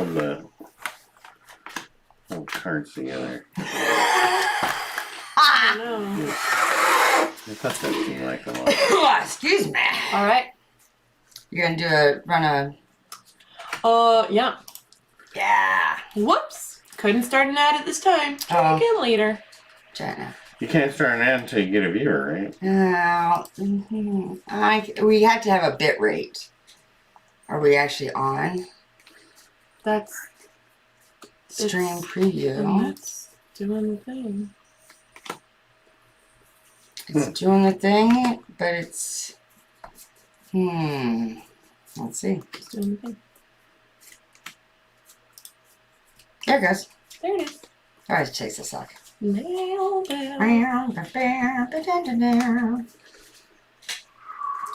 the cards together. I know. I thought that seemed like a lot. Excuse me. All right. You're gonna run a. Yeah. Yeah. Whoops. Couldn't start an ad at this time. Try again later. China. You can't start an ad until you get a viewer, right? We have to have a bit rate. Are we actually on? That's Stream and preview. that's doing the thing. It's doing the thing, but it's. Let's see. It's doing the thing. There it goes. There it is. Alright, it takes a sec. Nailed it.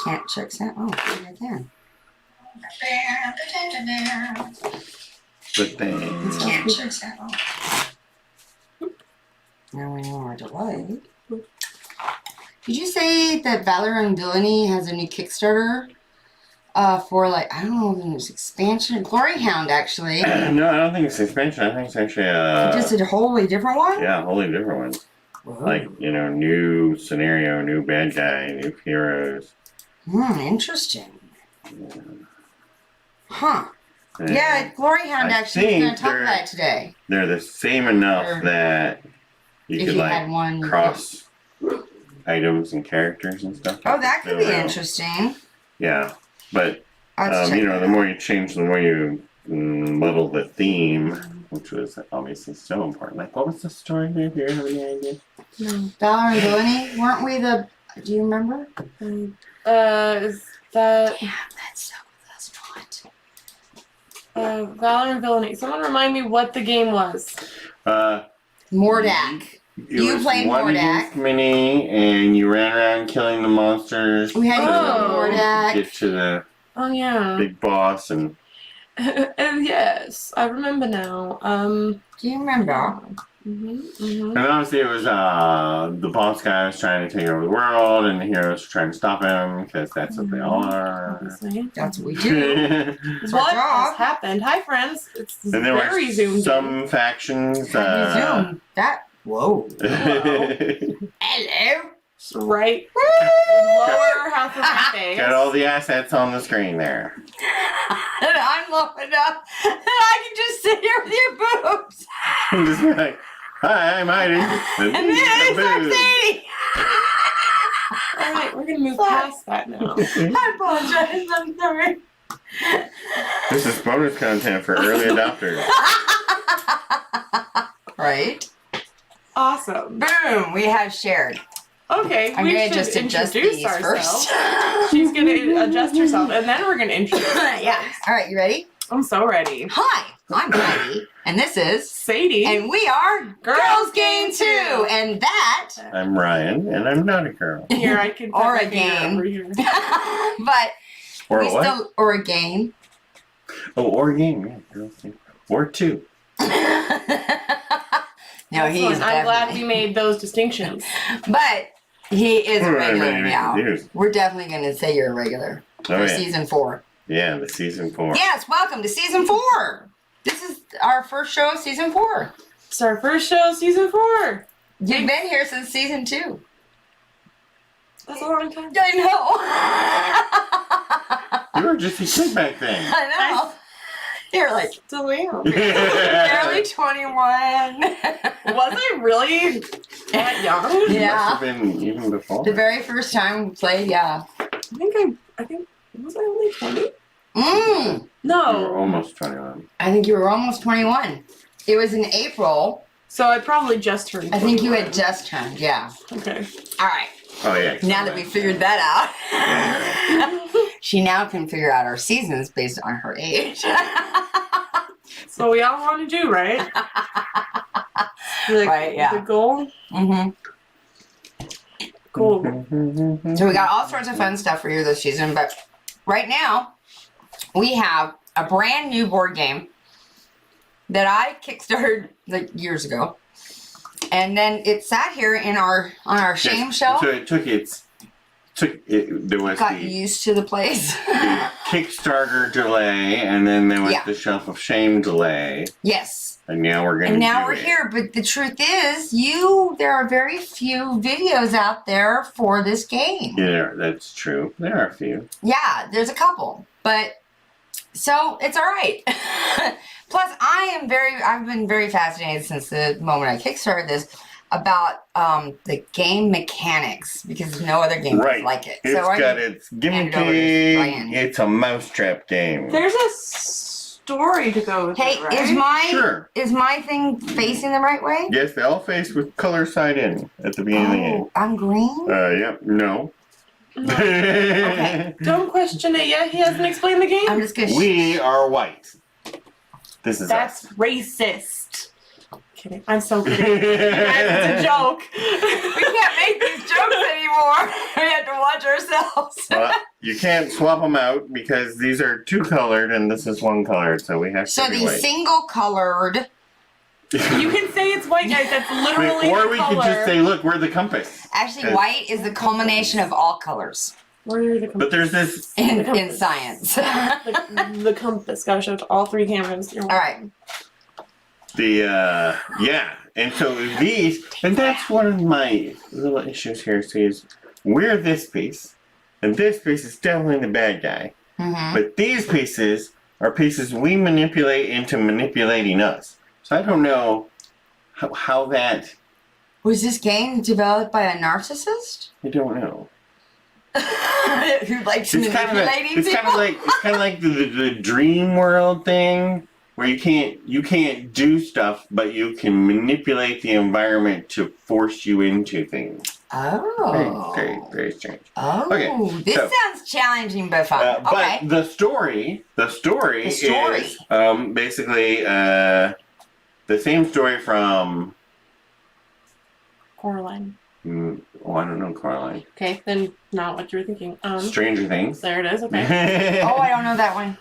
Can't check that. Oh, maybe I can. But then, Can't check that. Now we know our delay. Did you say that Valor and Villainy has a new Kickstarter? For like, I don't know if it was expansion. Glory Hound, actually. no, I don't think it's expansion. I think it's actually Just a wholly different one? yeah, wholly different ones. Whoa. Like, new scenario, new bad guy, new heroes. Interesting. Huh. And Yeah, Glory Hound I actually was going think to talk about it today. they're the same enough Or that you if could you like had one. cross items and characters and stuff. Oh, that could be So, interesting. Yeah, but I'll check that the out. more you change, the more you muddle the theme, which was obviously so important. Like, what was the story? Do you have any idea? No. Valor and Villainy? Weren't we the... Do you remember? Is that Damn, that's not. Valor and Villainy? Someone remind me what the game was. Mordak. It You was played one Mordak. against mini, and you ran around killing the monsters. We had to Oh. play Mordak. Get to the Oh yeah. big boss, and Yes, I remember now. Do you remember? and obviously it was the boss guy was trying to take over the world, and the heroes were trying to stop him because that's what they are. Obviously. That's what we do. and It's our What has job. happened? Hi, friends. It's there very were zoomed some factions. How do you zoom? That. Whoa. Hello. in. Right. Lower half of my face. Got all the assets on the screen there. And I'm looking up. And I can just sit here with your boobs. I'm just like, hi, I'm Heidi. And then it's our Sadie. All right, we're gonna move Sorry. past that now. I apologize. I'm sorry. This is bonus content for early adopters. Right. Awesome. Boom. We have shared. Okay, I'm we gonna should just adjust introduce these ourselves. first. She's gonna adjust herself, and then we're gonna introduce. Yeah. All right. You ready? I'm so ready. Hi. I'm Heidi, and this is. Sadie. And we are Girls Game 2. And that. I'm Ryan, and I'm not a girl. Here, I can put Or my a finger game. over here. But Or we what? still. Or a game. Oh, or a game, yeah. Girls Game. Or two. No, he's Excellent. I'm glad we definitely. made those distinctions. But he is a All right, regular maybe now. confused. We're definitely going to say you're a regular Oh, for yeah. season 4. Yeah, the season 4. Yes, welcome to season 4. This is our first show of season 4. It's our first show, season 4. You've been here since season 2. That's a long time. I know. You were just a kid back then. I know. You're like Still am. barely 21. Was I really that young? Must Yeah. have been even before. The very first time we played, yeah. I think, was I only 20? Mm. You were No. almost 21. I think you were almost 21. It was in April. So I probably just turned 21. I think you had just turned, yeah. Okay. All right. Oh, yeah. Now that we figured that out, she now can figure out our seasons based on her age. So we all want to do, right? Right, yeah. The goal? Mm-hmm. Cool. So we got all sorts of fun stuff for you this season, but right now we have a brand new board game that I kickstarted like years ago, and then it sat here in our on our shame shelf. So it took its there was Got the used to the place. Kickstarter delay, and then there was Yeah. the Shelf of Shame delay, Yes. and now we're going to And now do we're it. here. But the truth is, there are very few videos out there for this game. Yeah, that's true. There are a few. Yeah, there's a couple. But, so, it's all right. Plus, I've been very fascinated since the moment I kickstarted this about the game mechanics, because no other game is like it. It's got its hand it over to Diane. gimmicky. It's a mousetrap game. There's a story to go with Hey, it, right? is my thing facing the right way? Yes, they all face with color side in at the beginning Oh, I'm green? of the game. Yep. No. No. Okay. Don't question it yet. He hasn't explained the game. I'm just gonna. We are white. This is That's us. racist. Kidding. I'm so kidding. It's a joke. We can't make these jokes anymore. We have to watch ourselves. Well, you can't swap them out because these are two colored and this is one colored, so we have So to be the white. single colored. You can say it's white, guys. That's literally Or the we color. could just say, look, we're the compass. Actually, white is the culmination of all colors We're the compass. But there's this. in science. All The compass. Gotta show it to all three cameras. You're right. Yeah, and so these, and that's one of my little issues here. See, is we're this piece, and this piece is definitely the bad guy. Mm-hmm. But these pieces are pieces we manipulate into manipulating us. So I don't know how that. Was this game developed by a narcissist I don't know. who likes It's kind of manipulating people? it's kind of like the dream world thing. Where you can't do stuff, but you can manipulate the environment to force you into things. Oh. Very, very, very strange. Oh. Okay, This so- sounds challenging but fun. Okay. But the story is basically the same story from. Coraline. I don't know, Coraline. Okay, then not what you were thinking. Stranger Things. There it is. Okay. Oh, I don't know that one.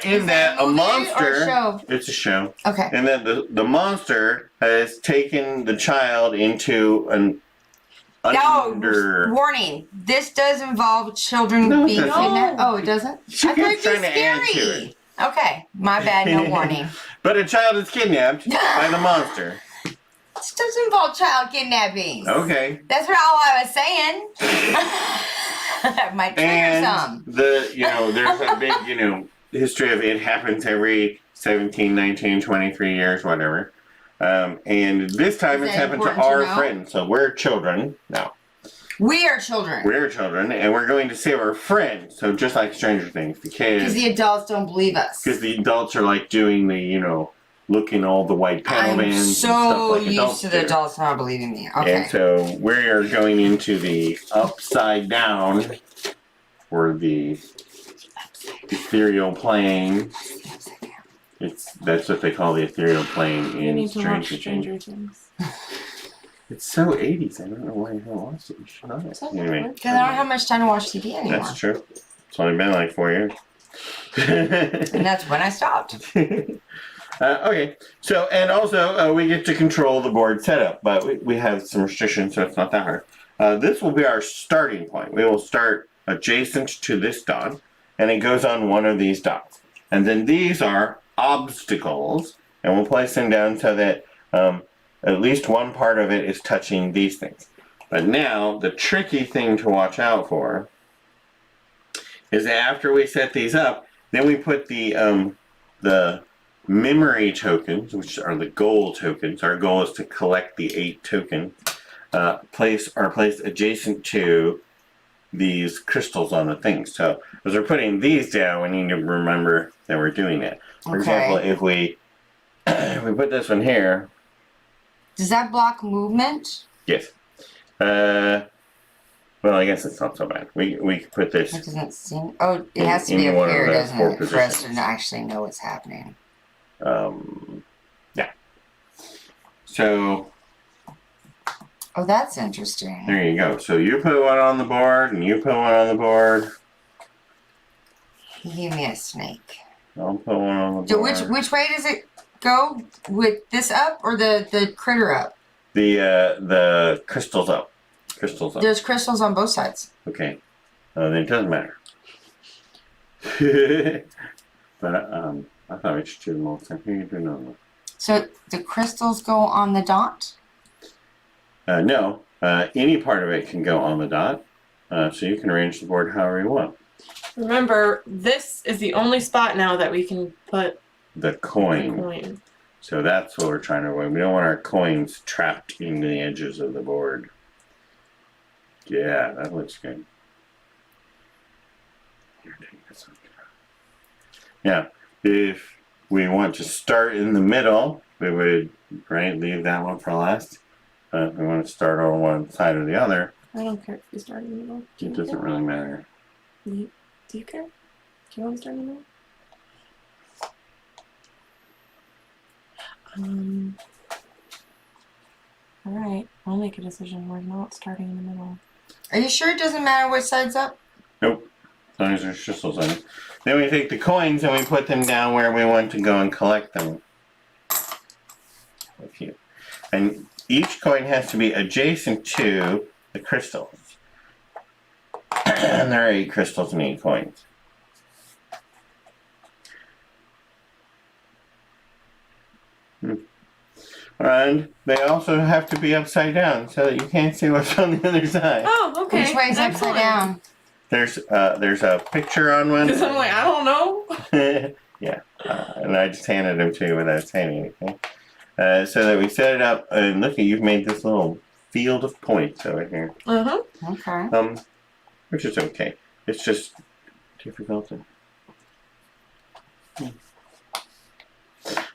In that a movie monster. or a show? It's a show. Okay. And then the monster has taken the child into an under. Warning. This does involve children No, it being doesn't. kidnapped. Oh, it doesn't? She I thought keeps it was trying to add to scary. it. Okay. My bad. No warning. But a child is kidnapped by the monster. This does involve child kidnapping. Okay. That's what all I was saying. That might trigger some. And there's a big, history of it happens every 17, 19, 23 years, whatever. And this time Is it's that happened to important to our know? friends. So we're children now. We are children. We're children, and we're going to save our friends. So just like Stranger Things, the Because kids, the adults don't believe us. because the adults are like doing the, looking all the white panel I'm bands and so stuff like used adults to the do. adults not believing me. Okay. And so we are going into the upside down, or the ethereal plane. That's what they call the ethereal plane You in need to watch Stranger Things. Stranger Things. It's so 80s. I don't know why you haven't watched it. You should know it. It's not Anyway, bad. Because I don't have much time to watch TV anymore. that's true. It's only been like 4 years. And that's when I stopped. Okay, so, and also we get to control the board setup, but we have some restrictions, so it's not that hard. This will be our starting point. We will start adjacent to this dot, and it goes on one of these dots. And then these are obstacles, and we'll place them down so that at least one part of it is touching these things. But now, the tricky thing to watch out for is that after we set these up, then we put the memory tokens, which are the goal tokens. Our goal is to collect the 8 tokens. Are placed adjacent to these crystals on the thing. So as we're putting these down, we need to remember that we're doing it. For example, if we put this one here. Does that block movement? Yes. Well, I guess it's not so bad. We could put this. It doesn't seem. Oh, it has to be in up one of here, the doesn't 4 it? For us positions. to actually know what's happening. Yeah. So Oh, that's interesting. there you go. So you put one on the board, and you put one on the board. He gave me a snake. I'll put one on the board. So which way does it go? With this up or the critter up? The crystals up. crystals on. There's crystals on both sides. Okay. Then it doesn't matter. But I thought we should do them all the time. Here you do another one. So the crystals go on the dot? No. Any part of it can go on the dot. So you can arrange the board however you want. Remember, this is the only spot now that we can put The the coin. coin. So that's what we're trying to avoid. We don't want our coins trapped in the edges of the board. Yeah, that looks good. Here, take this one. Yeah, if we want to start in the middle, we would leave that one for last. If we want to start on one side or the other, I don't care if you start in the middle. Do it you doesn't care? really matter. Do you care? Do you want to start in the middle? Alright, I'll make a decision. We're not starting in the middle. Are you sure it doesn't matter which side's up? Nope. As long as there's crystals on it. Then we take the coins and we put them down where we want to go and collect them. A few. And each coin has to be adjacent to the crystals. And there are 8 crystals and 8 coins. And they also have to be upside down so that you can't see what's on the other side. Oh, okay. Which way is upside down? There's a picture on one. Because I'm like, I don't know. Yeah, and I just handed them to you without saying anything. So that we set it up, and look, you've made this little field of points over here. Okay. Which is okay. It's just difficult.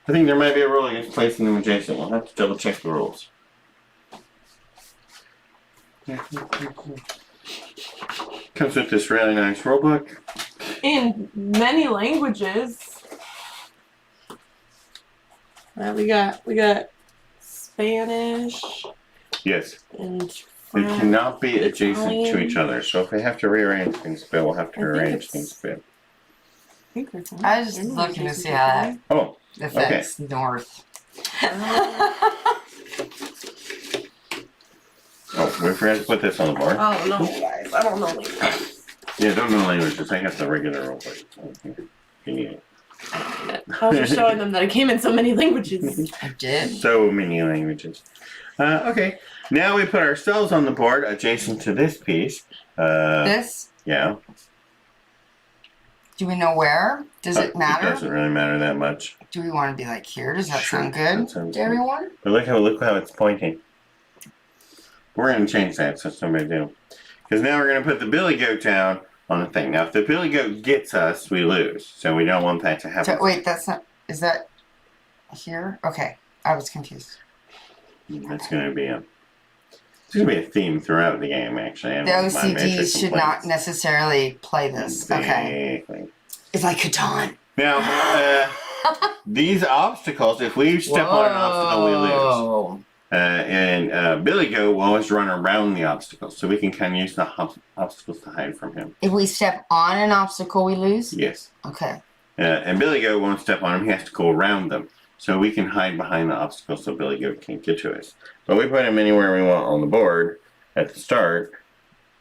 I think there might be a rule against placing them adjacent. We'll have to double check the rules. Comes with this really nice rule book. In many languages. We got Spanish Yes. and They French. cannot be adjacent to Italian. each other. So if we have to rearrange things a bit, we'll have to I think rearrange it's- things a bit. I was just looking to see how that Oh, affects north. oh, we forgot to put this on the board. I don't know, guys. I don't know languages. Yeah, don't know languages. I got the regular rule book. You need it. I was just showing them that I came in so many languages. I did. So many languages. Okay, now we put ourselves on the board adjacent to this piece. This? Yeah. Do we know where? Does it It matter? doesn't really matter that much. Do we want to be like here? Does that Sure, sound that good sounds to good. everyone? But look how it's pointing. We're going to change that, so it's no big deal. Because now we're going to put the billy goat down on the thing. Now, if the billy goat gets us, we lose. So we don't want that to happen. So, wait, that's not. Is that here? Okay, I was confused. That's going to be a. It's going to be a theme throughout the game, actually. The OCDs should not necessarily play this. Okay. Exactly. It's like Catan. Now, these obstacles, if we step on an obstacle, we lose. And Billy Goat will always run around the obstacles, so we can kind of use the obstacles to hide from him. If we step on an obstacle, we lose? Yes. Okay. And Billy Goat won't step on them, he has to go around them. So we can hide behind the obstacles so Billy Goat can't get to us. But we put him anywhere we want on the board at the start.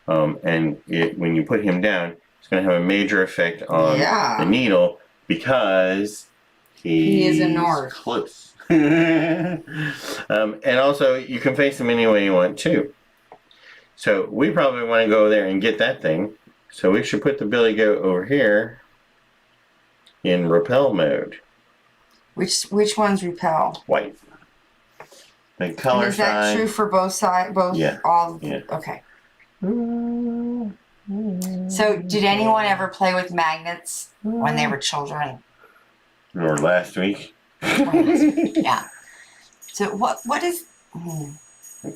And when you put him down, it's going to have a major effect on the needle because he is a north. Close. And also, you can face him any way you want too. So we probably want to go there and get that thing. So we should put the Billy Goat over here in repel mode. Which ones repel? White. The color And is that sign. true for both sides? Both? Yeah. All? Yeah. Okay. So, did anyone ever play with magnets when they were children? Or last week. Yeah. So, what is...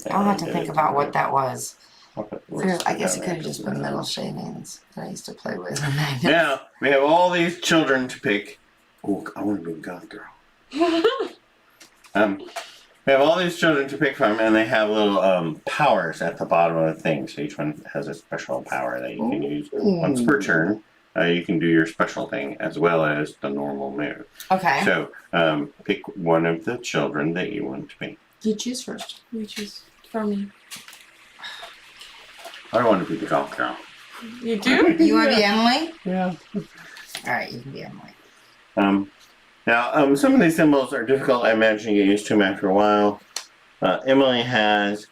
I'll have to think about what that was. I guess it could have just been metal shavings that I used to play with. Now, we have all these children to pick. Oh, I want to be a goth girl. We have all these children to pick from, and they have little powers at the bottom of the thing. So each one has a special power that you can use once per turn. You can do your special thing as well as the normal move. Okay. So pick one of the children that you want to be. You choose first. You choose for me. I want to be the golf girl. You do? You want to be Emily? Yeah. All right, you can be Emily. Now, some of these symbols are difficult. I imagine you get used to them after a while. Emily has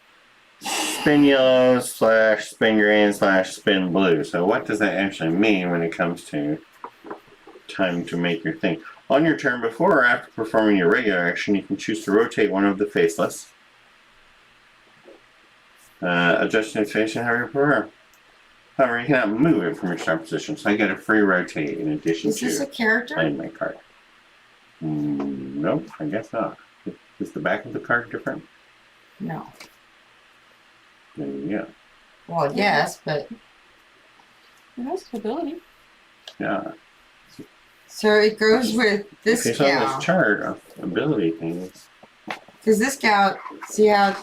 spin yellow / spin green / spin blue. So what does that actually mean when it comes to time to make your thing? On your turn, before or after performing your regular action, you can choose to rotate one of the faceless. Adjusting its face and however you prefer. However, you cannot move it from your start position, so I get a free rotate in addition Is this to a character? playing my card. Nope, I guess not. Is the back of the card different? No. Yeah. Well, yes, but It has ability. Yeah. so it goes with this If you saw gal. this chart of ability things, Because this gal, see how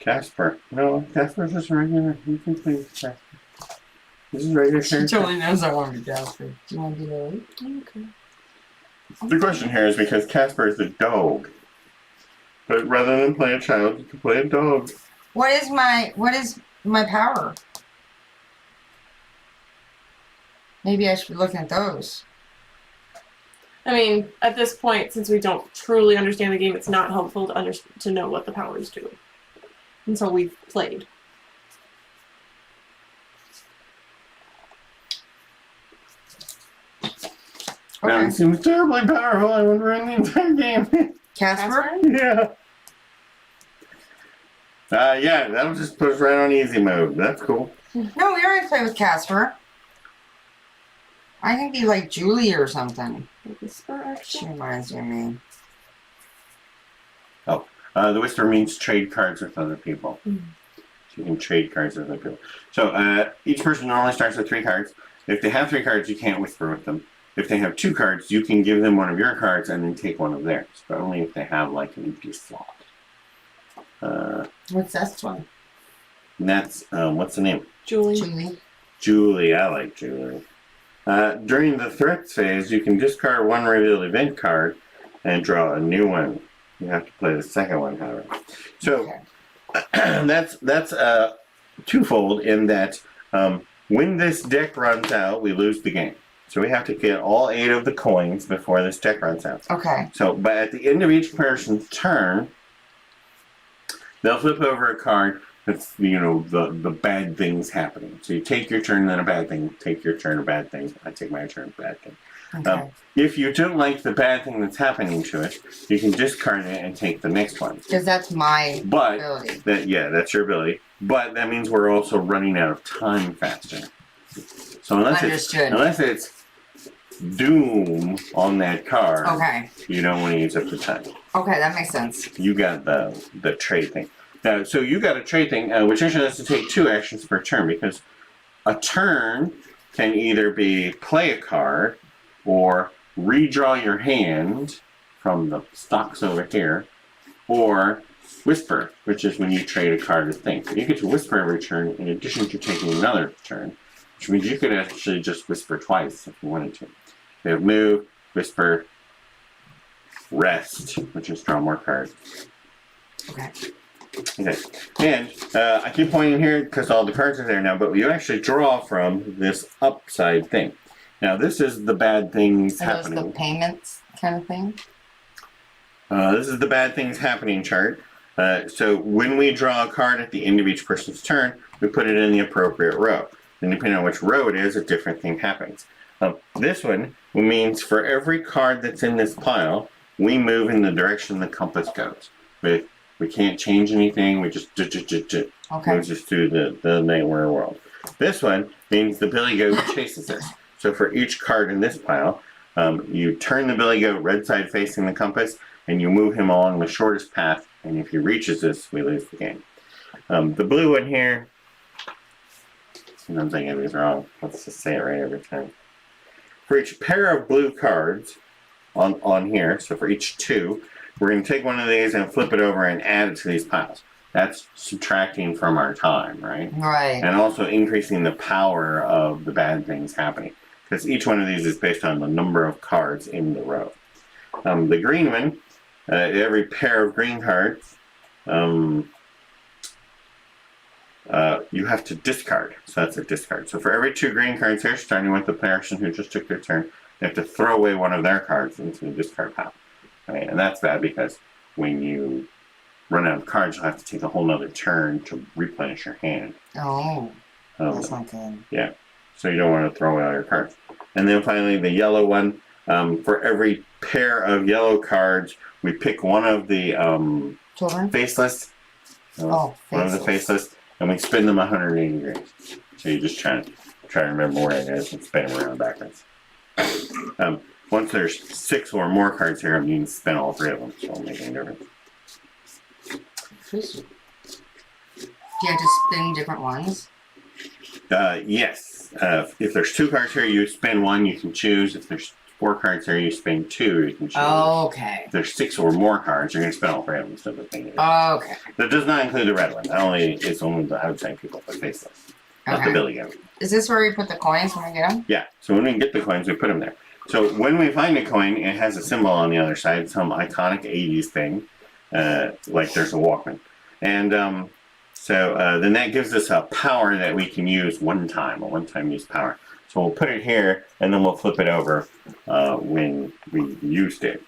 Casper. No, Casper's just regular. You can play with Casper. This is regular she character. totally knows I want to be Jasper. Do you want to be Lily? Okay. The question here is because Casper is a dog. But rather than play a child, you can play a dog. What is my power? Maybe I should be looking at those. I mean, at this point, since we don't truly understand the game, it's not helpful to know what the powers do until we've played. Now, Okay. it seems terribly powerful. I would ruin the entire game. Casper? Yeah. Yeah, that'll just put us right on easy mode. That's cool. No, we already played with Casper. I can be like Julie or something. Whisper She action. reminds me of me. The Whisper means trade cards with other people. So you can trade cards with other people. So each person normally starts with 3 cards. If they have 3 cards, you can't whisper with them. If they have 2 cards, you can give them one of your cards and then take one of theirs. But only if they have like an empty slot. What's that one? And that's, what's the name? Julie. Julie. Julie. I like Julie. During the threats phase, you can discard one revealed event card and draw a new one. You have to play the second one, however. So Okay. that's twofold in that when this deck runs out, we lose the game. So we have to get all 8 of the coins before this deck runs out. Okay. So, but at the end of each person's turn, they'll flip over a card that's, the bad things happening. So you take your turn, then a bad thing. Take your turn, a bad thing. I take my turn, bad thing. Okay. If you don't like the bad thing that's happening to it, you can discard it and take the next one. Because that's my But ability. that's your ability. But that means we're also running out of time faster. So unless it's doom on that card, Okay. you don't want to use up the time. Okay, that makes sense. You got the trade thing. So you got a trade thing, which actually has to take 2 actions per turn, because a turn can either be play a card or redraw your hand from the stocks over here, or whisper, which is when you trade a card or thing. So you get to whisper every turn in addition to taking another turn, which means you could actually just whisper twice if you wanted to. You have move, whisper, rest, which is draw more cards. Okay. Okay, and I keep pointing here because all the cards are there now, but you actually draw from this upside thing. Now this is the bad things Are those happening. the payments kind of thing? This is the bad things happening chart. So when we draw a card at the end of each person's turn, we put it in the appropriate row. And depending on which row it is, a different thing happens. This one means for every card that's in this pile, we move in the direction the compass goes. We can't change anything. We just Okay. moves us through the nightmare world. This one means the billy goat chases us. So for each card in this pile, you turn the billy goat red side facing the compass, and you move him along the shortest path. And if he reaches us, we lose the game. The blue one here. Sometimes I get these wrong. Let's just say it right every time. For each pair of blue cards on here, so for each 2, we're going to take one of these and flip it over and add it to these piles. That's subtracting from our time, right? Right. And also increasing the power of the bad things happening. Because each one of these is based on the number of cards in the row. The green one, every pair of green cards you have to discard. So that's a discard. So for every 2 green cards here, starting with the person who just took their turn, they have to throw away one of their cards into the discard pile. Right? And that's bad because when you run out of cards, you'll have to take a whole nother turn to replenish your hand. Oh, that's not good. Yeah. So you don't want to throw out your cards. And then finally, the yellow one. For every pair of yellow cards, we pick one of the Children? Faceless. One of the Faceless. And we spin them 180 degrees. So you just try to remember where it is and spin them around backwards. Once there's 6 or more cards here, you can spin all 3 of them. So it'll make any difference. Do you have to spin different ones? Yes. If there's 2 cards here, you spin 1, you can choose. If there's 4 cards here, you spin 2, you can choose. Oh, okay. If there's 6 or more cards, you're going to spin all 3 of them instead of spinning it. Okay. That does not include the red one. It's only the outside people for Faceless. Not the Billy Goat. Is this where we put the coins when we get them? Yeah. So when we get the coins, we put them there. So when we find a coin, it has a symbol on the other side, some iconic 80s thing, like there's a Walkman. And then that gives us a power that we can use one time, a one-time use power. So we'll put it here, and then we'll flip it over when we used it.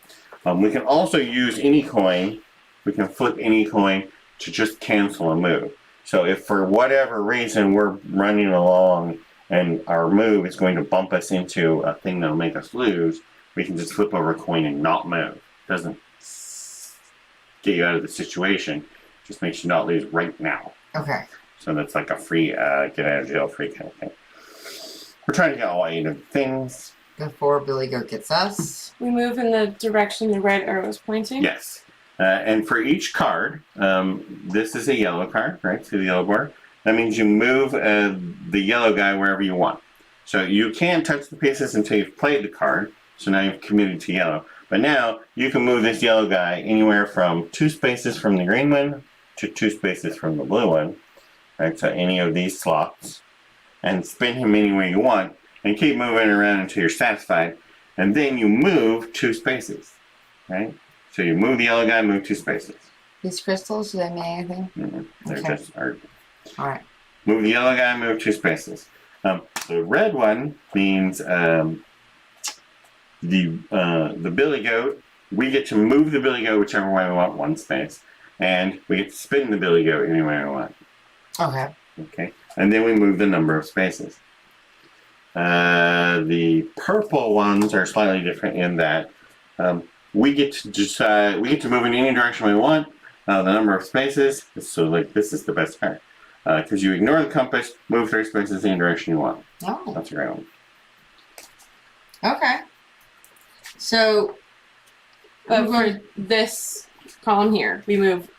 We can also use any coin. We can flip any coin to just cancel a move. So if for whatever reason we're running along and our move is going to bump us into a thing that'll make us lose, we can just flip over a coin and not move. It doesn't get you out of the situation. It just makes you not lose right now. Okay. So that's like a free get out of jail free kind of thing. We're trying to get all 8 of the things. Before Billy Goat gets us. We move in the direction the red arrow is pointing. Yes. And for each card, this is a yellow card, right? See the yellow border? That means you move the yellow guy wherever you want. So you can't touch the pieces until you've played the card. So now you've committed to yellow. But now you can move this yellow guy anywhere from 2 spaces from the green one to 2 spaces from the blue one. Right? So any of these slots. And spin him anywhere you want. And keep moving around until you're satisfied. And then you move 2 spaces. Right? So you move the yellow guy, move 2 spaces. These crystals, do they mean anything? Mm-hmm. They're Okay. just art. Alright. Move the yellow guy, move 2 spaces. The red one means the Billy Goat. We get to move the Billy Goat whichever way we want, 1 space. And we get to spin the Billy Goat any way we want. Okay. Okay. And then we move the number of spaces. The purple ones are slightly different in that we get to decide, we get to move in any direction we want. The number of spaces. So like this is the best card. Because you ignore the compass, move 3 spaces any direction you want. Oh. That's a great one. Okay. So, But for this column here, we move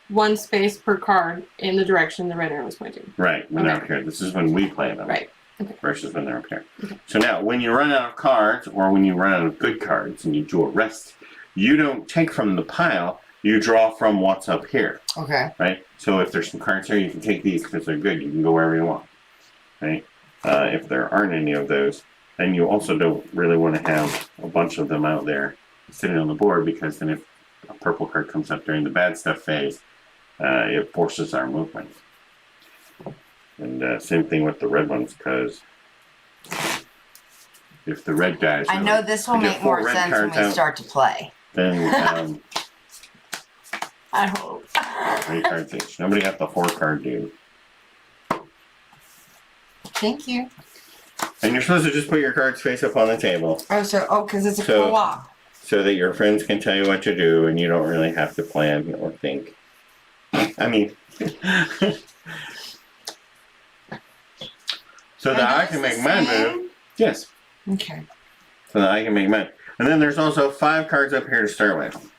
1 space per card in the direction the red arrow is pointing. Right, when they're up here. This is when we play them. Right. Okay. Versus when they're up here. Okay. So now, when you run out of cards, or when you run out of good cards and you do a rest, you don't take from the pile, you draw from what's up here. okay. Right? So if there's some cards here, you can take these because they're good. You can go wherever you want. Right? If there aren't any of those, then you also don't really want to have a bunch of them out there sitting on the board, because then if a purple card comes up during the bad stuff phase, it forces our movement. And same thing with the red ones, because if the red guys... I know this will we get make 4 more red sense when cards we out, start to play. Then I hope. 3 cards each. Nobody got the 4 card dude. Thank you. And you're supposed to just put your cards face up on the table Because it's a So- co-op. so that your friends can tell you what to do and you don't really have to plan or think. I mean... so that I can make my move. Yes. Okay. So that I can make mine. And then there's also 5 cards up here to start with.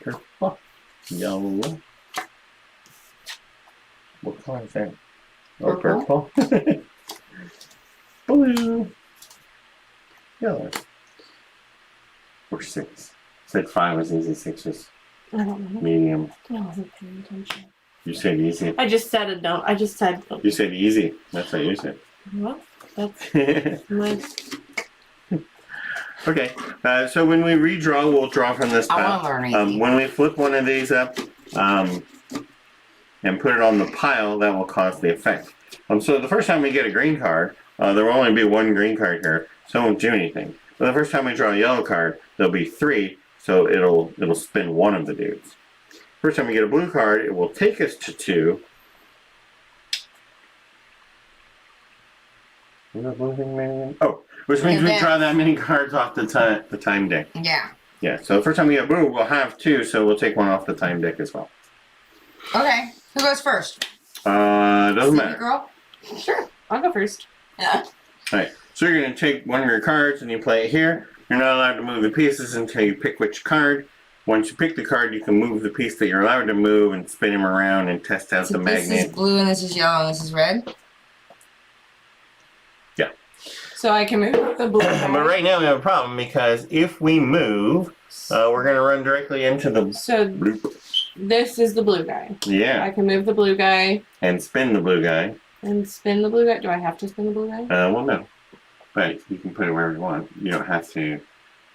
Purple. Yellow. What color is that? Oh, purple. Blue. Yellow. Or 6. Said 5 was easy, 6 was I don't know. medium. I wasn't paying attention. You said easy. I just said it. No, I just said. You said easy. That's what you said. Well, that's my. Okay, so when we redraw, we'll draw from this I pile. want to learn easy. When we flip one of these up, and put it on the pile that will cause the effect. So the first time we get a green card, there will only be one green card here, so it won't do anything. But the first time we draw a yellow card, there'll be 3, so it'll spin one of the dudes. First time we get a blue card, it will take us to 2. Oh, which means we draw that many cards off the time deck. Yeah. Yeah, so the first time we get blue, we'll have 2, so we'll take one off the time deck as well. Okay. Who goes first? Doesn't Sadie matter. girl? Sure, I'll go first. Yeah. Alright, so you're going to take one of your cards and you play it here. You're not allowed to move the pieces until you pick which card. Once you pick the card, you can move the piece that you're allowed to move and spin him around and test out So the this magnet. is blue and this is yellow and this is red? Yeah. So I can move the blue guy. But right now we have a problem because if we move, we're going to run directly into the So bloop. this is the blue guy. Yeah, I can move the blue guy and spin the blue guy. and spin the blue guy. Do I have to spin the blue guy? Well, no. But you can put it wherever you want. You don't have to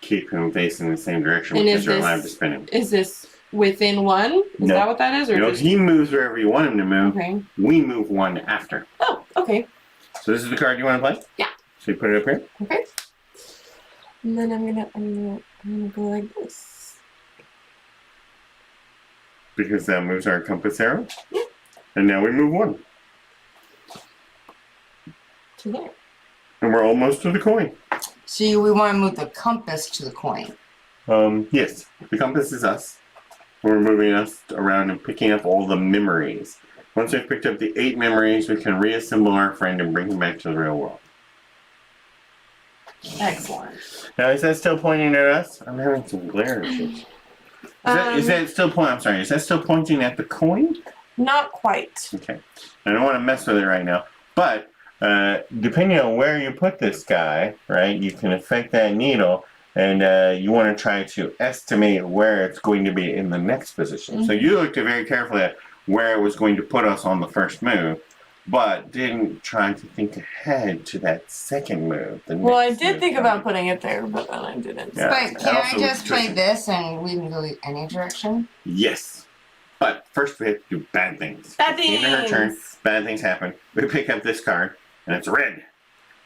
keep him facing the same direction And because is you're this- allowed to spin him. Is this within 1? Is No. that what that is? Or You know, just... he moves wherever you want him to move. Okay. We move one after. Oh, okay. So this is the card you want to play? Yeah. So you put it up here? Okay. And then I'm gonna go like this. Because that moves our compass arrow. Yeah. And now we move 1. To there. And we're almost to the coin. So we want to move the compass to the coin. Yes. The compass is us. We're moving us around and picking up all the memories. Once we've picked up the 8 memories, we can reassemble our friend and bring him back to the real world. Excellent. Now, is that still pointing at us? I'm having some glare issues. Is that still pointing? I'm sorry. Is that still pointing at the coin? Not quite. Okay. I don't want to mess with it right now. But depending on where you put this guy, right, you can affect that needle, and you want to try to estimate where it's going to be in the next position. So you looked very carefully at where it was going to put us on the first move, but didn't try to think ahead to that second move. Well, I did think about putting it there, but then I didn't. Yeah. But can I Also just play tricky. this and we can go any direction? Yes. But first we have to do bad things. Bad At the end of her turn, things. bad things happen. We pick up this card, and it's red.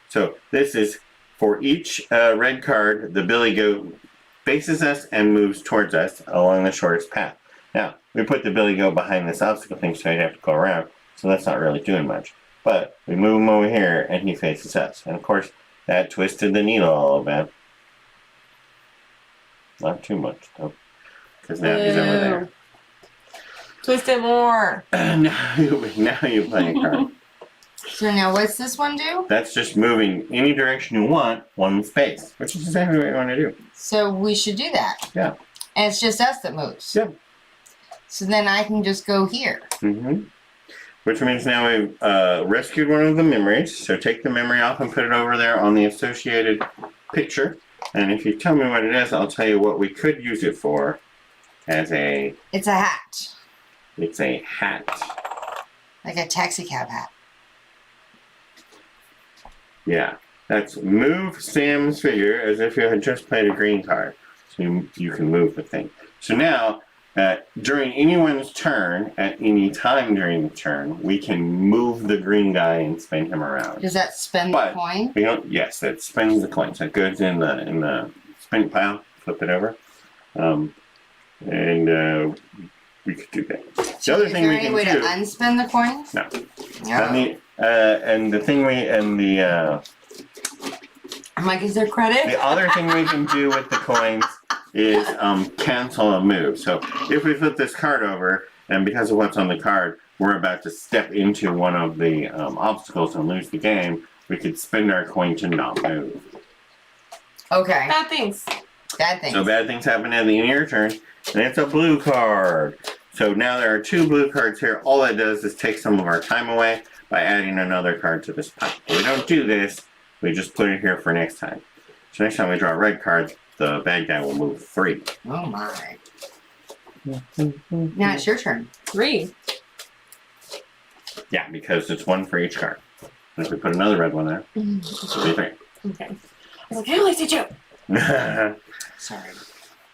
So this is for each red card, the billy goat faces us and moves towards us along the shortest path. Now, we put the billy goat behind this obstacle thing so he'd have to go around, so that's not really doing much. But we move him over here, and he faces us. And of course, that twisted the needle all a bit. Not too much, though, because now he's over there. Twist it more. now you play a card. So now what's this one do? That's just moving any direction you want, one space, which is exactly what you want to do. So we should do that. Yeah. And it's just us that moves. Yeah. So then I can just go here. Mm-hmm. Which means now we've rescued one of the memories. So take the memory off and put it over there on the associated picture. And if you tell me what it is, I'll tell you what we could use it for. As a, It's a hat. it's a hat. Like a taxi cab hat. Yeah. That's move Sam's figure as if you had just played a green card. So you can move the thing. So now, during anyone's turn, at any time during the turn, we can move the green guy and spin him around. Does that spend But the coin? we don't. Yes, that spins the coin. So it goes in the spin pile. Flip it over, and we could do that. The other Is thing there we any can way do. to unspin the coin? No. No. And the thing we and the I'm like, is there credit? the other thing we can do with the coins is cancel a move. So if we flip this card over, and because of what's on the card, we're about to step into one of the obstacles and lose the game, we could spend our coin to not move. Okay. Bad things. Bad thing. So bad things happen at the end of your turn, and it's a blue card. So now there are 2 blue cards here. All that does is take some of our time away by adding another card to this pile. We don't do this, we just put it here for next time. So next time we draw red cards, the bad guy will move 3. Oh my. Now it's your turn. 3. Yeah, because it's 1 for each card. And if we put another red one there, it'll be 3. Okay. I was like, I only see 2. Sorry.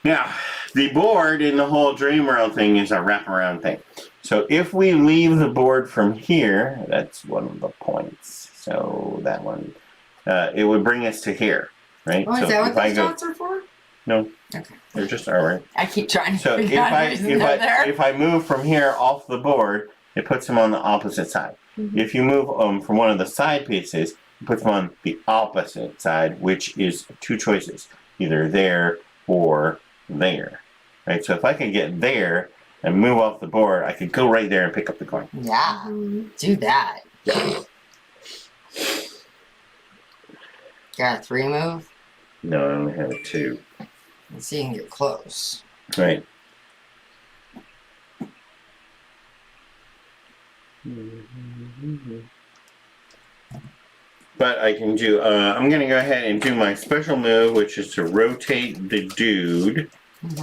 Now, the board in the whole Dream World thing is a wraparound thing. So if we leave the board from here, that's one of the points. So that one, it would bring us to here, right? Oh, so is that what if I those go, dots are for? no, Okay. they're just alright. I keep trying to So if figure out I who's there. if I move from here off the board, it puts them on the opposite side. Mhm. If you move from one of the side pieces, it puts them on the opposite side, which is two choices, either there or there. Right. So if I could get there and move off the board, I could go right there and pick up the coin. Yeah, Mhm. do that. Got a 3 move? No, I only have a 2. Let's see if you can get close. Right. But I can do, I'm going to go ahead and do my special move, which is to rotate the dude,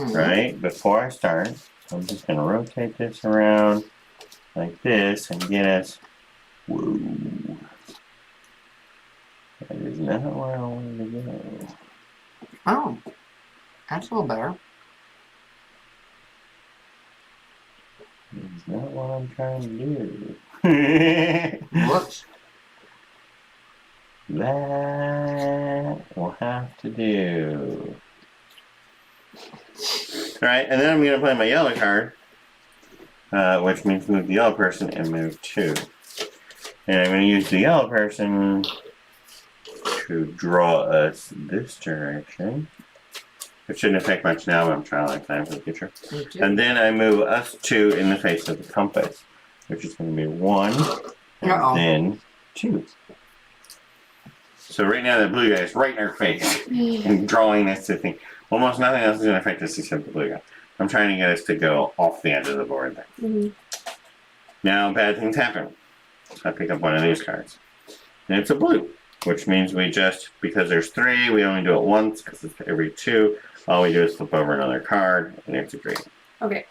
right, before I start. So I'm just going to rotate this around like this and get us, whoa. That is not where I wanted to go. Oh, that's a little better. That's not what I'm trying to do. Whoops. That will have to do. Alright, and then I'm going to play my yellow card, which means move the yellow person and move 2. And I'm going to use the yellow person to draw us this direction. It shouldn't affect much now, but I'm trying like time for the future. And then I move us 2 in the face of the compass, which is going to be 1, and then 2. So right now the blue guy is right in our face and drawing us to think almost nothing else is going to affect us except the blue guy. I'm trying to get us to go off the end of the board there. Mhm. Now bad things happen. I pick up one of these cards. And it's a blue, which means we just, because there's 3, we only do it once because it's every 2. All we do is flip over another card and it's a green. Okay.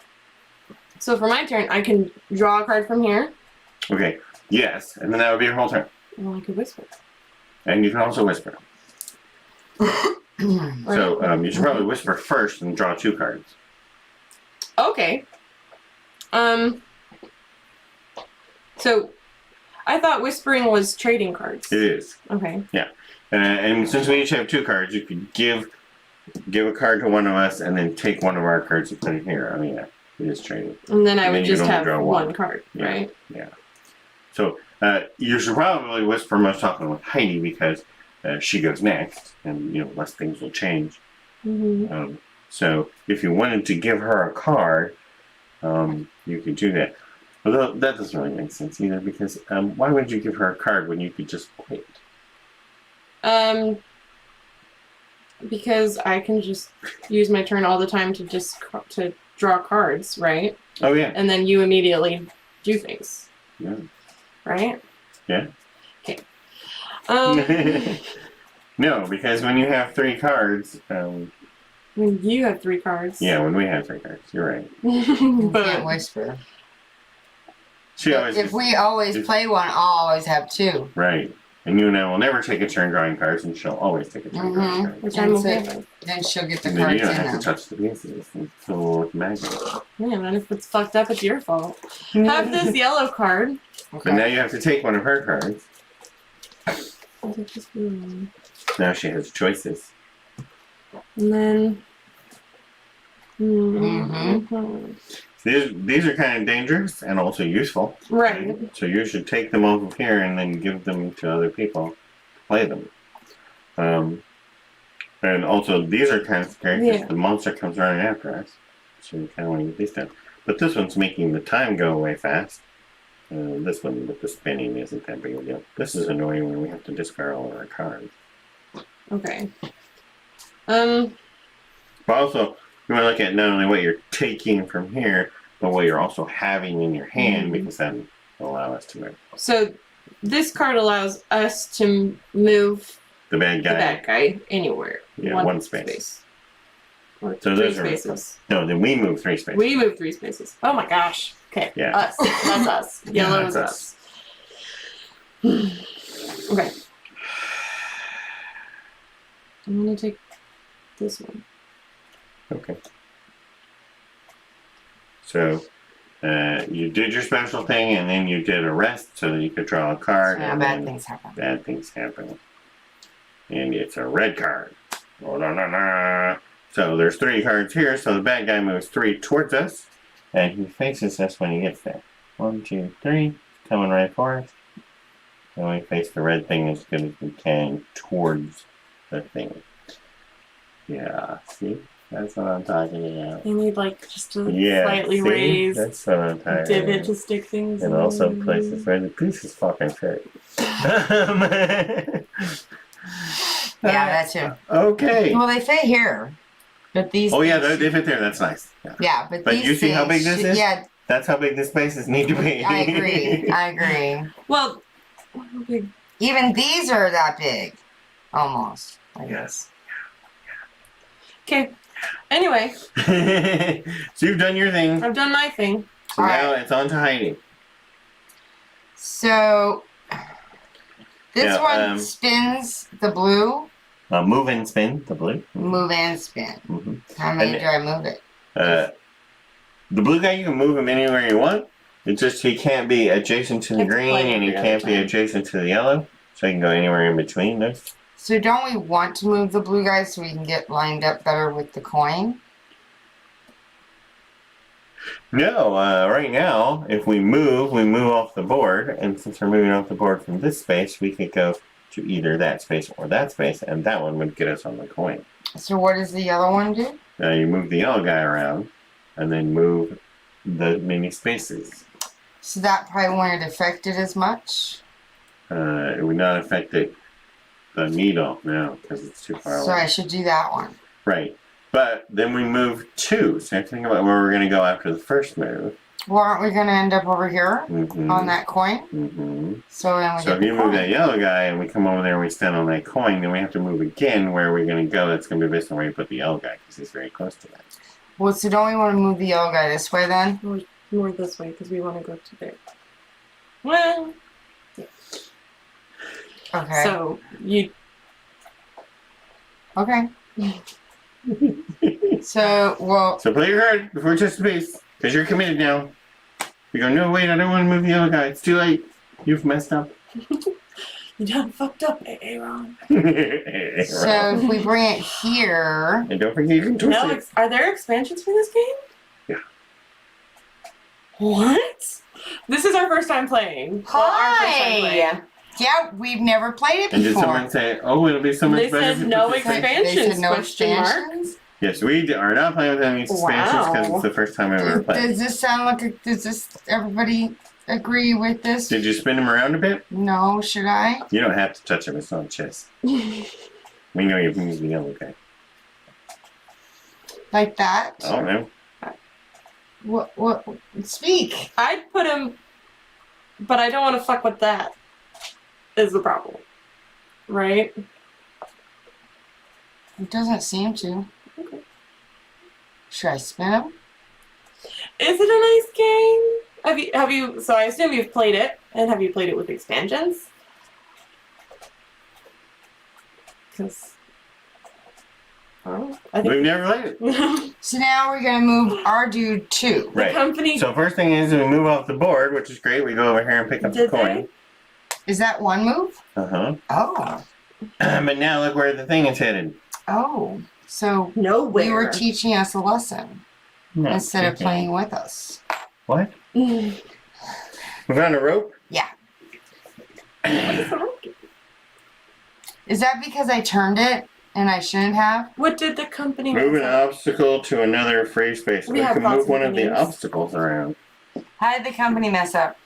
So for my turn, I can draw a card from here. Okay, yes, and then that would be your whole turn. Well, I could whisper. And you can also whisper. So you should probably whisper first and draw 2 cards. Okay. So I thought whispering was trading cards. It is. Okay. And since we each have 2 cards, you could give a card to one of us and then take one of our cards and put it here. I mean, yeah, it is trading. And then I And would then you just can only have draw one one. card, Yeah. right? So you should probably whisper most often with Heidi because she goes next, and less things will change. Mm-hmm. So if you wanted to give her a card, you could do that. Although that doesn't really make sense either, because why would you give her a card when you could just wait? Because I can just use my turn all the time to to draw cards, right? Oh yeah. And then you immediately do things. Yeah. Right? Yeah. Okay. No, because when you have 3 cards, when you have 3 cards. yeah, when we have 3 cards, you're right. Can't But whisper. She always If we always play one, I'll always have 2. right. And you and I will never take a turn drawing cards, and she'll always take a turn drawing cards. which I'm That's okay it. with. Then she'll get the And then you cards don't in have to them. touch the pieces. It's full of magic. Yeah, and if it's fucked up, it's your fault. Have this yellow card. But now you have to take one of her cards. I'll take this blue one. Now she has choices. And then. Mhm. These are kind of dangerous and also useful. Right. So you should take them over here and then give them to other people to play them. And also these are kind of scary because Yeah. the monster comes running after us. So you kind of want to get these done. But this one's making the time go away fast. This one with the spinning isn't that big of a deal. This is annoying when we have to discard all of our cards. Okay. But also, you want to look at not only what you're taking from here, but what you're also having in your hand, because that will allow us to move. So this card allows us to move The bad the guy. bad guy anywhere. Yeah, one space. Or So 3 those are- spaces. No, then we move 3 spaces. We move 3 spaces. Oh my gosh. Okay. Yeah. Us. That's us. Yellow Yeah, is that's us. Okay. I'm gonna take this one. Okay. So, You did your special thing, and then you did a rest so that you could draw a card. So now and bad then things happen. Bad things happen. And it's a red card. Oh, no, no, no. So there's 3 cards here, so the bad guy moves 3 towards us, and he faces us when he gets there. 1, 2, 3, coming right for us. And we face the red thing as good as we can towards the thing. Yeah, see? That's what I'm talking about. You need like just a Yeah, slightly see? raised That's what I'm talking divot about. to stick things And in. also places where the piece is fucking fit. Yeah, that too. Okay. Well, they fit here, but these. Oh yeah, things- they fit there. That's nice. Yeah. Yeah, But these you see how things big this should- is? Yeah, That's how big the spaces need to be. I agree. I agree. Well, how big? Even these are that big, almost. I Yes. guess. Okay. Anyway, So you've done your thing. I've done my thing. So All now right. it's on to Heidi. So this Yeah, one spins the blue. Move and spin the blue. Move and spin. Mm-hmm. How many And- do I move it? The blue guy, you can move him anywhere you want. It's just he can't be adjacent to the Have to green play and he every can't other be time. adjacent to the yellow. So he can go anywhere in between those. So don't we want to move the blue guys so we can get lined up better with the coin? No, right now, if we move off the board. And since we're moving off the board from this space, we could go to either that space or that space. And that one would get us on the coin. So what does the yellow one do? Now you move the yellow guy around and then move the mini spaces. So that probably wouldn't affect it as much. It would not affect the needle now because it's too far So away. I should do that one. Right. But then we move 2. So think about where we're going to go after the first move. Well, aren't we going to end up over here Mm-hmm. on that coin? Mm-hmm. So then we So get if the you move coin. that yellow guy and we come over there and we stand on that coin, then we have to move again where we're going to go. That's going to be based on where you put the yellow guy because he's very close to that. Well, so don't we want to move the yellow guy this way then? More this way because we want to go to there. Well, Okay. so you Okay. So, well, So play your card before it's just a base because you're committed now. You go, no, wait, I don't want to move the yellow guy. It's too late. You've messed up. you done fucked up, Aaron. so if we bring it here, And don't forget you can twist No, it. are there expansions for this game? Yeah. What? This is our first time playing. Well, our first time playing. hi. Yeah, we've never played it And did before. someone say, oh, it'll be so much They better if said you no put this in? expansion. They said no Question mark. expansions? Yes, we are not playing with any expansions because Wow. it's the first time I've ever played. Does this sound like a, does this, everybody agree with this? Did you spin him around a bit? No, should I? You don't have to touch him. It's not chess. We know you've moved the yellow guy. Like that? I don't know. What, speak. I'd put him, but I don't want to fuck with that. Is the problem, right? It doesn't seem to. Okay. Should I spin him? Is it a nice game? Have you? So I assume you've played it, and have you played it with expansions? Because I We've think never played it. So now we're going to move our dude too. the Right. company So first thing is we move off the board, which is great. We go over here and pick up the did coin. they? Is that one move? Uh-huh. Oh. But now look where the thing is headed. Oh. So Nowhere. you were teaching us a lesson No, instead of okay. playing with us. What? We found a rope? Yeah. Is that because I turned it and I shouldn't have? What did the company Move an mess up? obstacle to another free space. We We have can lots move of one of the names. obstacles around. How did the company mess up?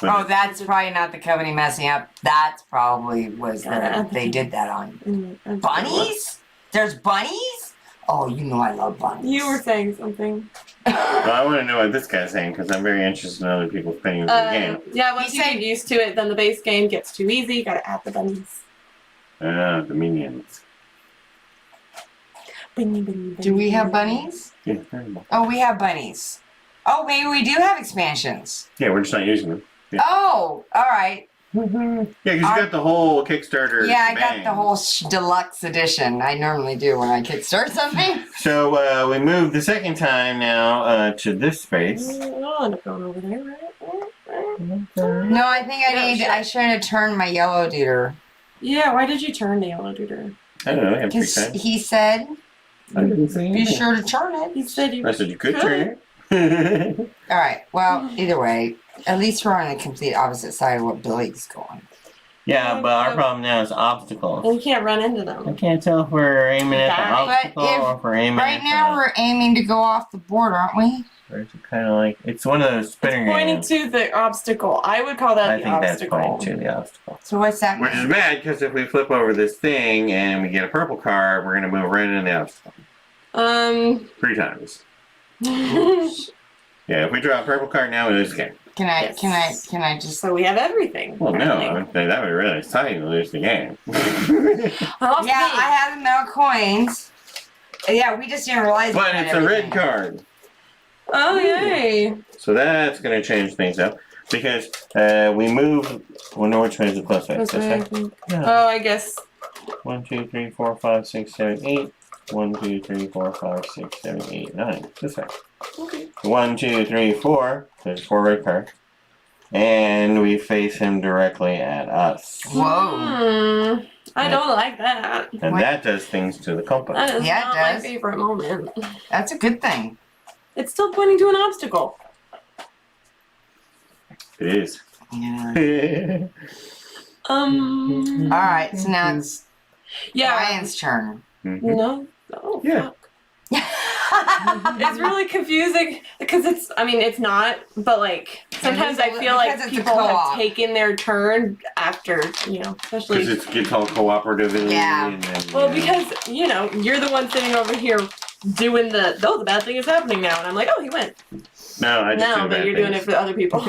Oh, that's probably not the company messing up. That's probably was they did that on. Bunnies? There's bunnies? Oh, you know I love bunnies. You were saying something. Well, I want to know what this guy's saying because I'm very interested in other people's opinions of the game. Yeah, once He you said- get used to it, then the base game gets too easy. You gotta add the bunnies. The minions. Do we have bunnies? Yeah, very much. Oh, we have bunnies. Oh, maybe we do have expansions. Yeah, we're just not using them. Yeah. Oh, all right. Yeah, because you got the whole Kickstarter. Yeah, I got shebang. the whole deluxe edition. I normally do when I kickstart something. So we moved the second time now to this space. I'll end up going over there, right? No, I think Oh, I should have turned my yellow duder. Yeah, why did you turn the yellow duder? I don't know. I have free Because time. he said, I didn't say be anything. sure to turn it. He said you I said you could turn it. All right. Well, either way, at least we're on the complete opposite side of what Billy's going. Yeah, but our problem now is obstacles. and you can't run into I them. can't tell if we're aiming at the But obstacle if- or if we're aiming Right at now, we're aiming to go off the board, aren't we? Or is it kind of like it's one of those spinner Pointing games. to the obstacle. I would call that I the think that's obstacle. pointing to the obstacle. So what's that? Which is bad because if we flip over this thing and we get a purple card, we're gonna move right into the obstacle 3 times. Yeah, if we draw a purple card now, we lose the game. Can I just? So we have everything. Well, no, I apparently. would say that would be really exciting to lose the game. Off Yeah, me. I have the metal coins. Yeah, we just didn't realize. But we had it's a red everything. card. Oh yay! So that's going to change things up because we move. Well, no, which way is the close This way? way, I This way? think. Yeah. Oh, I guess. 1, 2, 3, 4, 5, 6, 7, 8. 1, 2, 3, 4, 5, 6, 7, 8, 9. This way. Okay. 1, 2, 3, 4. There's 4 red cards. And we face him directly at us. Whoa. I don't like that. And What? that does things to the compass. That is Yeah, it not my does. favorite moment. That's a good thing. It's still pointing to an obstacle. It is. Yeah. All right, so now it's Yeah. Ryan's turn. Mhm. No. Oh, Yeah. fuck. It's really confusing because it's not, but like sometimes I feel like Because it's a people have co-op. taken their turn after, especially. Because it gets all cooperative and Yeah. and then, Well, because, you're the one sitting over here doing the bad thing is happening now. And I'm like, oh, he went. No, I just No, do but bad you're doing it things. for other people.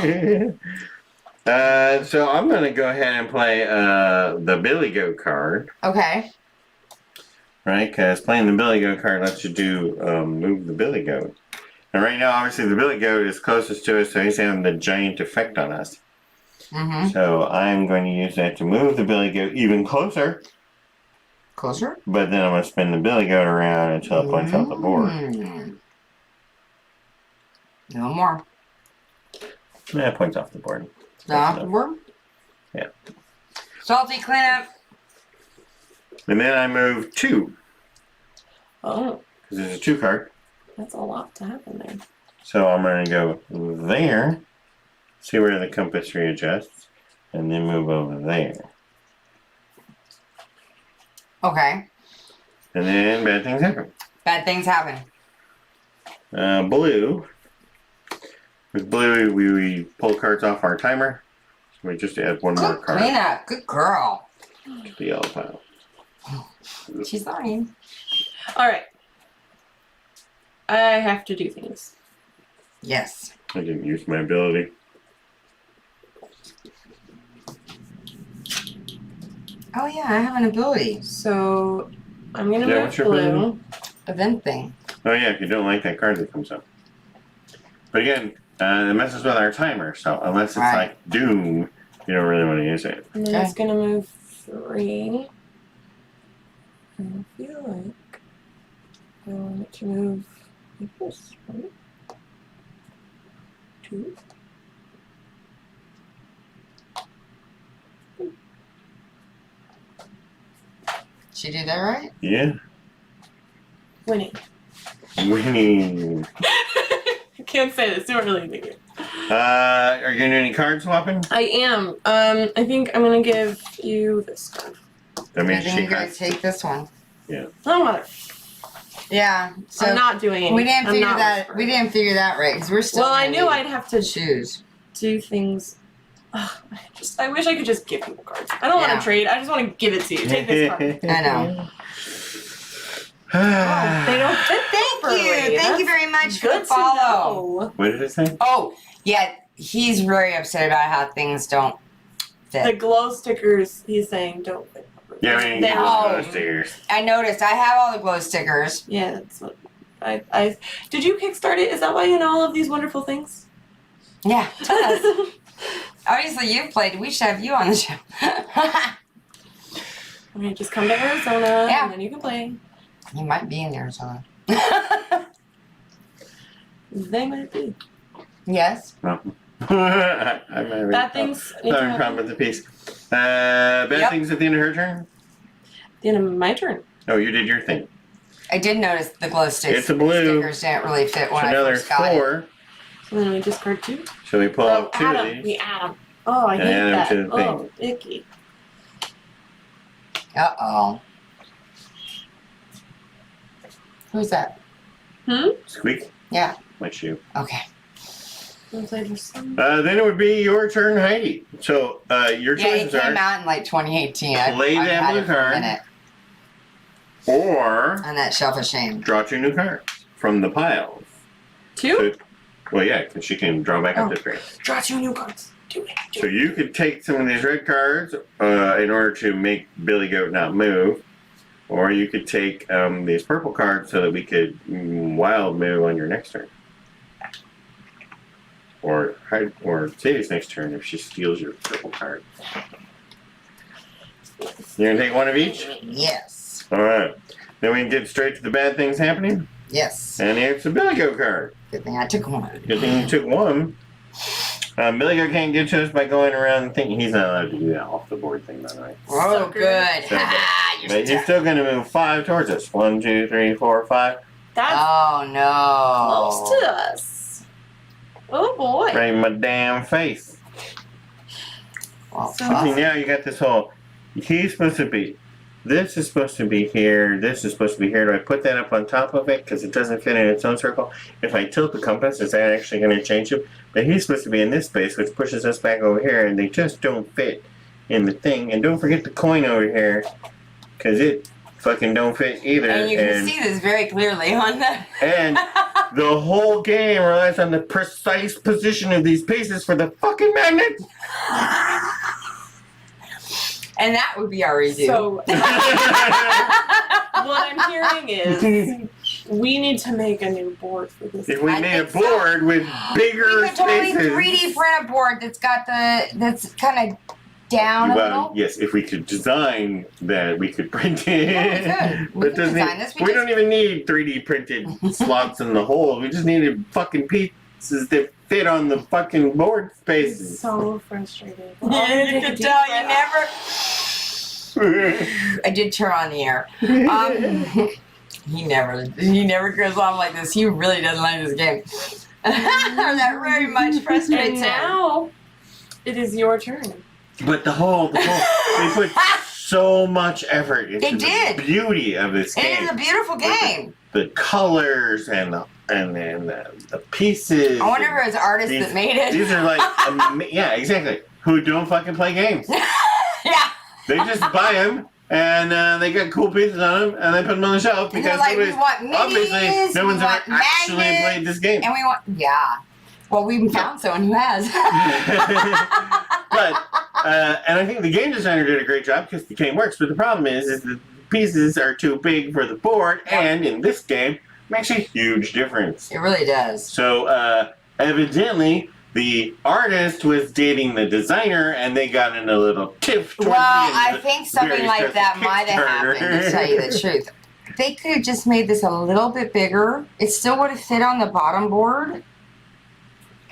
So I'm going to go ahead and play the Billy Goat card. Okay. Right, because playing the Billy Goat card lets you do move the Billy Goat. And right now, obviously, the Billy Goat is closest to us, so he's having the giant effect on us. Mm-hmm. So I'm going to use that to move the Billy Goat even closer, Closer. but then I'm going to spin the Billy Goat around until it points out the board. Mm. No more. Yeah, it points off the board. Off the board? Yeah. Salty cleanup. And then I move 2, Oh, because there's a 2 card. that's a lot to happen there. So I'm going to go there, see where the compass readjusts, and then move over there. Okay. And then bad things happen. Bad things happen. Blue. With blue, we pull cards off our timer. So we just add 1 more Good card cleanup. Good girl. to the yellow pile. She's learning. All right. I have to do things. Yes. I didn't use my ability. Oh yeah, I have an ability. So I'm gonna Yeah, move what's your blue. ability? Event thing. Oh yeah, if you don't like that card that comes up. But again, it messes with our timer, so unless it's Right. like Doom, you don't really want to use it. And then Okay. it's gonna move 3. And I feel like I want it to move like this. 1, 2. She did that right? Yeah. Winning. Winning. I can't say this. Don't really think it. Are you gonna do any card swapping? I am. I think I'm gonna give you this card. I mean, I think she you gotta has. take this one. Oh mother! Yeah. So I'm not doing anything. we didn't I'm figure not that. whispering. We didn't figure that right because we're still. Well, I gonna knew need I'd have to choose. do things. I wish I could just give people cards. I don't want Yeah. to trade. I just want to give it to you. Take this card. I know. Oh, they don't fit Thank properly. you. Thank you That's very much for good the follow. to know. What did it say? Oh, yeah. He's very upset about how things don't The fit. glow stickers, he's saying, don't fit properly. Yeah, I mean, They're- Oh. those stickers. I noticed. I have all the glow stickers. Yeah, that's what I. Did you kickstart it? Is that why you know all of these wonderful things? Yeah. Tell us. Obviously, you've played. We should have you on the show. Okay, just come to Arizona Yeah. and then you can play. You might be in Arizona. They might be. Yes. I'm having Bad things. need to having a happen. problem with the piece. Bad Yep. things at the end of her turn? The end of my turn. Oh, you did your thing. I did notice the glow sticks. It's a blue. Stickers didn't really fit when So I now there's first got it. 4. So then we discard 2. So we pull out 2 add of 'em. these. We add 'em. Oh, I And hate add 'em that. to the Oh, icky. Uh-oh. Who's that? Squeak. Yeah. My shoe. Okay. Wanna play for some? Then it would be your turn, Heidi. So your Yeah, it choices came are out in like 2018. Play I've that had blue it for a card. minute or on that shelf of shame. draw 2 new cards from the piles. 2? So, well, yeah, because she can draw back up Oh. to 3. Draw 2 new cards. Do it. Do So it. you could take some of these red cards in order to make Billy Goat not move, or you could take these purple cards so that we could wild move on your next turn, or Sadie's next turn if she steals your purple card. You're gonna take one of each. Yes. All right. Then we can get straight to the bad things happening, Yes. and it's a Billy Goat card. Good thing I took one. Good thing you took one. Billy Goat can't get to us by going around and thinking he's not allowed to do that off the board thing, by the way. Oh, Sucker. good. So, You're But he's stuck. still going to move 5 towards us. 1, 2, 3, 4, 5. That's Oh, no. close to us. Oh boy. Right in my damn face. Well, So- fuck. See, now you got this whole. He's supposed to be. This is supposed to be here. This is supposed to be here. Do I put that up on top of it because it doesn't fit in its own circle? If I tilt the compass, is that actually going to change him? But he's supposed to be in this space, which pushes us back over here, and they just don't fit in the thing. And don't forget the coin over here, because it fucking don't fit either. And you can see this very clearly on the. And the whole game relies on the precise position of these pieces for the fucking magnet. And that would be our redo. So what I'm hearing is we need to make a new board for this. If we I made a think so. board with bigger we could totally spaces. 3D print a board that's got that's kind of down a Well, little. yes, if we could design that, we could print it. Yeah, we could. We But can doesn't design it- this. we don't even need 3D printed slots in the holes. We just needed fucking pieces that fit on the fucking board I'm spaces. so frustrated. Yeah, you can tell you never. I did turn on the air. He never goes on like this. He really doesn't like this game. That very much And frustrates him. now it is your turn. But the whole they put so much effort into They did. the beauty of this It game. is a beautiful game. The colors and the pieces. I wonder if it was artists These- that made it. These are like, yeah, exactly. Who don't fucking play games. Yeah. They just buy them and they got cool pieces on them and they put them on the shelf And they're because like, we nobody's- want obviously minis, no we one's ever want actually magnets, played this game. and we want, yeah. Well, we found someone who has. But and I think the game designer did a great job because the game works. But the problem is the pieces are too big for the board, Yeah. and in this game, it makes a huge difference. It really does. So evidently, the artist was dating the designer, and they got in a little tiff. Towards Well, the end I of the think something very like stressful that might have Kickstarter. happened, to tell you the truth. They could have just made this a little bit bigger. It still would have fit on the bottom board,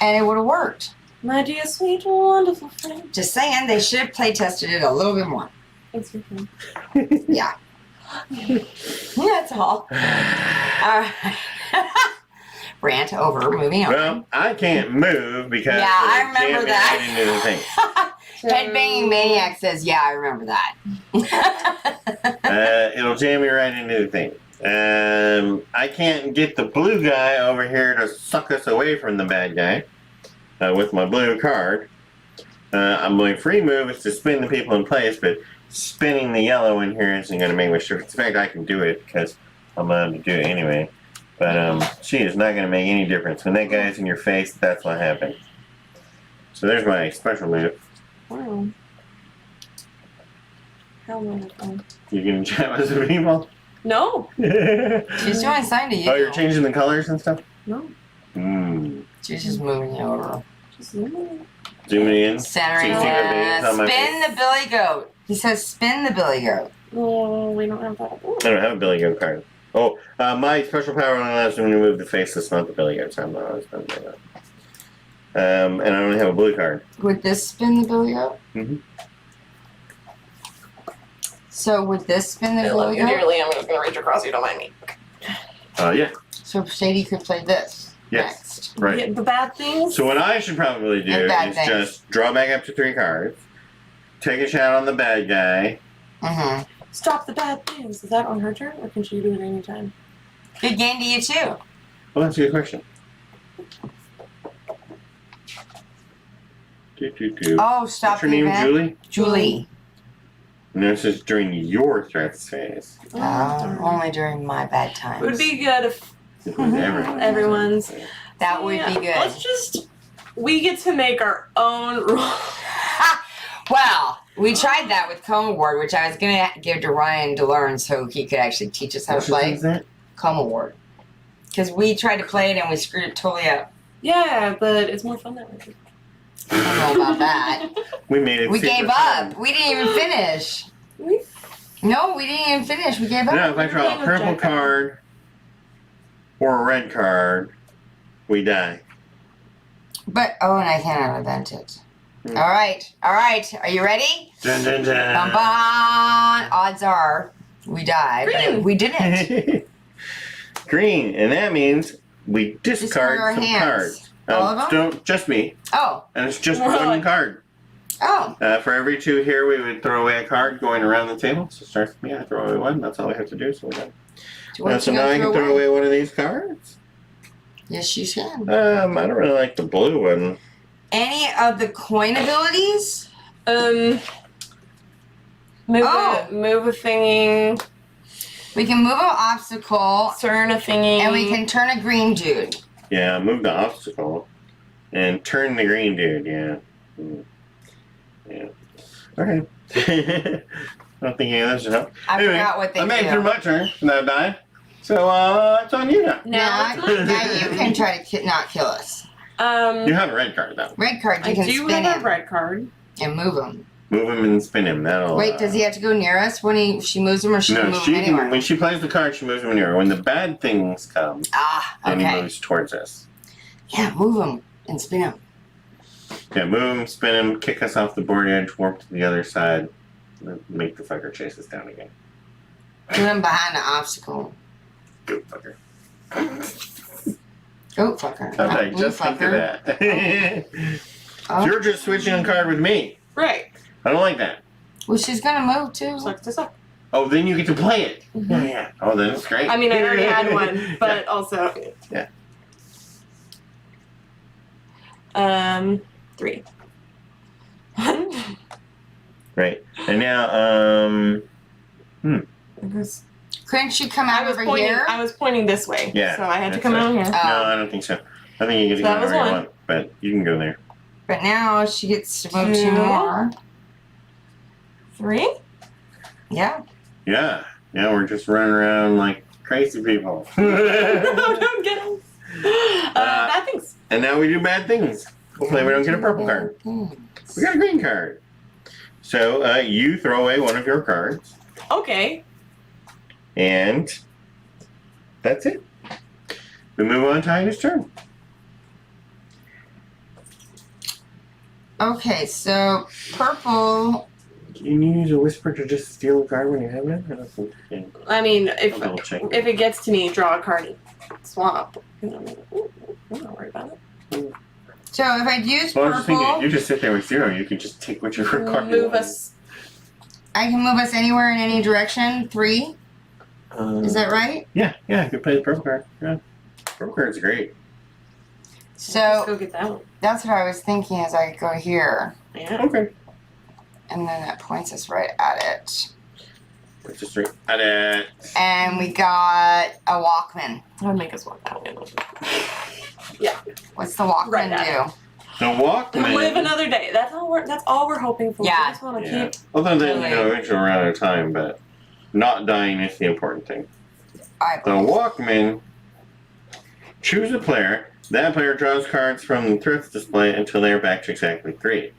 and it would have worked. My dear, sweet, wonderful friend. Just saying, they should have play tested it a little bit more. Thanks for coming. Yeah. That's all. All right. Rant over. Moving on. Well, I can't move because Yeah, I we're remember jamming that. right into the thing. Headbanging Maniac says, yeah, I remember that. It'll jam me right into the thing. I can't get the blue guy over here to suck us away from the bad guy with my blue card. My free move is to spin the people in place, but spinning the yellow in here isn't going to make much difference. In fact, I can do it because I'm allowed to do it anyway. But she is not going to make any difference. When that guy's in your face, that's what happens. So there's my special move. Wow. How wonderful. You can chat with some people? No. She's doing something to you. Oh, you're changing the colors and stuff? No. Hmm. She's just moving you over. Just leave it. Zooming in. Centering So you see the veins on my spin face? the billy goat. He says spin the billy goat. Oh, we don't have that. I don't have a Billy Goat card. Oh, my special power only allows me to remove the Faceless, not the Billy Goat, so I'm not always going to do that. And I only have a blue card. Would this spin the billy goat? Mm-hmm. So would this spin the I love billy you goat? dearly. I'm just gonna reach across you. Don't mind me. Yeah, So Sadie could play this Yes. next. right. Yeah, the bad things. So what I should probably do And bad is things. just draw back up to 3 cards, take a shot on the bad guy. Mm-hmm. Stop the bad things. Is that on her turn, or can she do it anytime? Good game to you too. Well, that's a good question. Oh, stop What's your the name, event. Julie? Julie. And this is during your threats phase. Only during my bad times. It would be good if It was everyone. everyone's. That would be good. Let's just. We get to make our own rules. Well, we tried that with Coma Ward, which I was going to give to Ryan to learn so he could actually teach us how to What system play is that? Coma Ward. Because we tried to play it and we screwed it totally up. Yeah, but it's more fun that way. I don't know about that. We made it. We super gave fun. up. We didn't even finish. We- No, we didn't even finish. We gave up. No, if I draw a purple card or a red card, we die. But, oh, and I cannot event it. Hmm. All right. Are you ready? Dun, dun, dun. Bum, bum. Odds are we die, but Green. we didn't. Green, and that means we discard our some hands. cards. All of them? Don't, just me, Oh. and it's just Right. one card. Oh. For every 2 here, we would throw away a card going around the table. So start with me, I throw away 1. That's all we have to do. So we're done. What So you now gonna I can throw away one of these cards. Yes, you can. I don't really like the blue one. Any of the coin abilities? Move Oh. move a thingy, We can move an obstacle, turn a thingy, and we can turn a green dude. Yeah, move the obstacle and turn the green dude. Yeah. Yeah. Okay. I don't think any of this should help. I Anyway, forgot what they I made it through do. my turn and I died. So it's on you now. Now it's my now turn. you can try to not kill us. You have a red card though. Red card, you I can do spin have him a red card. and move him. Move him and spin him. That'll. Wait, does he have to go near us when she moves him, or she can No, move she him anywhere? can. When she plays the card, she moves him near. When the bad things come, Ah, then he okay. moves towards us. Yeah, move him and spin him. Yeah, move him, spin him, kick us off the board edge, warp to the other side, and make the fucker chase us down again. Put him behind the obstacle. Go fucker. Oh, fucker. Okay, Not blue just think of fucker. that. Oh. You're just switching a card with me. Right. I don't like that. Well, she's gonna move too. Sucks to suck. Oh, then you get to play it. Mhm. Yeah, yeah. Oh, then it's great. I mean, I already had one, but also. Yeah. 3. Right. And now, Couldn't she come I out was over pointing. here? I was pointing this way. Yeah, So I had to that's come right. out here. no, Oh. I don't think so. I think you get to That go was wherever you one. want, but you can go there. But now she gets to move 2 2. more. 3. Yeah. Yeah. Yeah, we're just running around like crazy people. No, don't get us. Bad things. And now we do bad things. Hopefully we don't get a purple card. We got a green card. So you throw away one of your cards, Okay. and that's it. We move on to Heidi's turn. Okay, so purple. Can you use a whisper to just steal a card when you have it? I don't think you can. I mean, I'll double check. if it gets to me, draw a card and swap. I'm not worried about it. So if I use Well, I was just thinking, if purple, you just sit there with 0, you could just take whichever card you Move want. us. I can move us anywhere in any direction. 3. Is that right? Yeah, yeah, you could play the purple card. Yeah. Purple card's great. Let's So go get that one. that's what I was thinking as I go here. Yeah. Okay. And then that points us right at it. It's just right at it. And we got a Walkman. That would make us walk that way. What's the Walkman Right at do? The Walkman. Live another day. That's all we're hoping for. Yeah. We just want to Yeah. keep. Other than, eventually we're out of time, but not dying is the important thing. I The Walkman, choose a player, That player draws cards from the thrift display until they are back to exactly 3.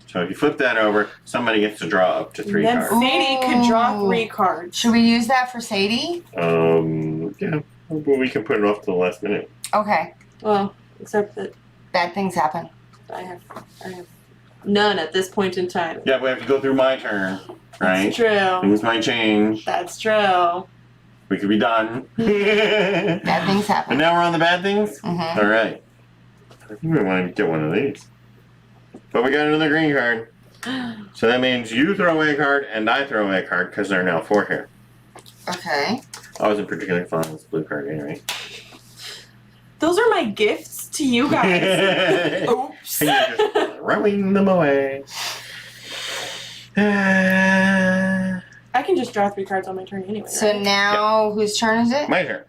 So if you flip that over, somebody gets to draw up to 3 then cards. Sadie could draw Ooh. 3 cards. Should we use that for Sadie? Yeah. Well, we can put it off to the last minute. Okay. Well, except that Bad things happen. I have none at this point in time. Yeah, we have to go through my turn, right? That's true. Things might change. That's true. We could be done. Bad things And happen. now we're on the bad things? Mm-hmm. All right. I think we want to get one of these. But we got another green card. So that means you throw away a card and I throw away a card because there are now 4 here. Okay. I wasn't particularly fond of this blue card anyway. Those are my gifts to you guys. Oops. And you're just throwing them away. I can just draw 3 cards on my turn anyway. So right? now, whose turn is it? My turn.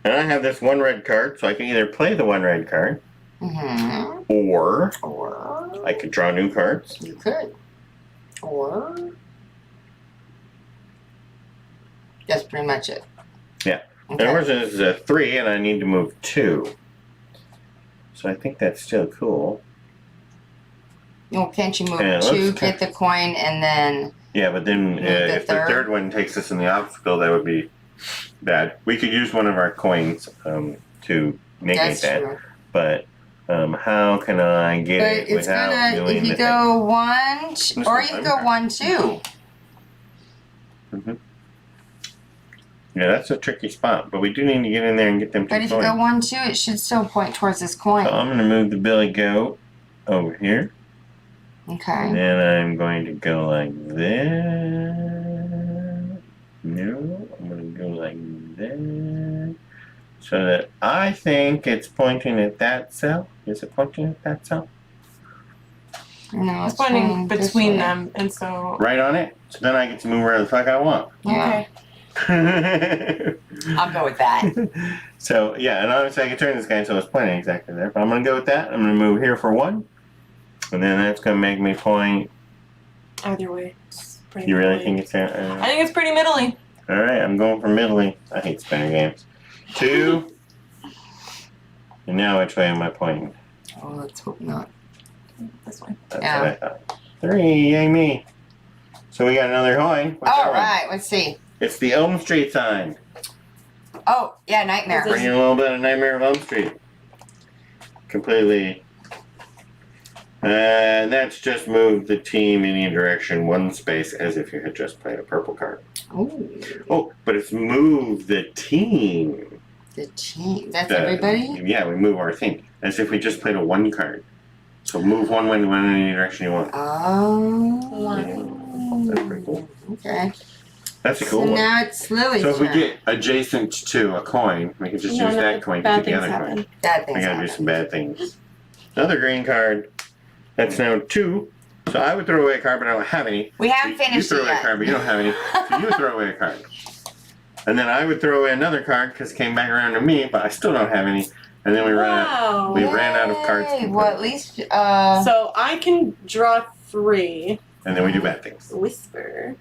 And I have this 1 red card, so I can either play the 1 red card, Mm-hmm. or Or I could draw new cards. you could. Or that's pretty much it. Yeah. Okay. And ours is a 3, and I need to move 2. So I think that's still cool. Well, can't you move Yeah, let's 2, try- get the coin, and then Yeah, but then Move the if the third. third one takes us in the obstacle, that would be bad. We could use one of our coins to negate that's that. true. But how can I get But it it's without gonna, doing if you the go 1, or you fine can go card. 1, 2. thing? Yeah, that's a tricky spot. But we do need to get in there and get them But 2 if you coins. go 1, 2, it should still point towards this coin. So I'm going to move the Billy Goat over here. And Okay. then I'm going to go like that. No, I'm going to go like that. So that I think it's pointing at that cell. Is it pointing at that cell? No, It's pointing this between way. them, and so. Right on it? So then I get to move wherever the fuck I want. Yeah. Okay. I'll go with that. So, yeah, and obviously I can turn this guy so it's pointing exactly there. But I'm going to go with that. I'm going to move here for 1. And then that's going to make me point. Either way. It's pretty You really middly. think it's there? I think it's pretty middly. Alright, I'm going for middly. I hate spinner games. 2. And now which way am I pointing? Oh, let's hope not. This way. That's Yeah. what I thought. 3, yay me. So we got another coin. What's that All one? right, let's see. It's the Elm Street sign. Oh, yeah, Nightmare. Is Bringing a little bit of Nightmare of Elm Street. Completely. And that's just moved the team in any direction 1 space as if you had just played a purple card. Ooh, Oh, but it's moved the team. the team. That's The- everybody? Yeah, we move our thing as if we just played a 1 card. So move one in any direction you want. Oh. That's pretty cool. Okay. That's a cool So one. now it's Lily's So if we turn. get adjacent to a coin, we can just No, use no, that coin to bad get the things other happen. coin. Bad We things gotta do happen. some bad things. Another green card. That's now 2. So I would throw away a card, but I don't have any. We haven't You finished throw it away a yet. card, but you don't have any. So you throw away a card. And then I would throw away another card because it came back around to me, but I still don't have any. And then we ran Wow. we ran out of cards Yay, completely. Well, at least, So I can draw 3. and then we do bad things. Whisper.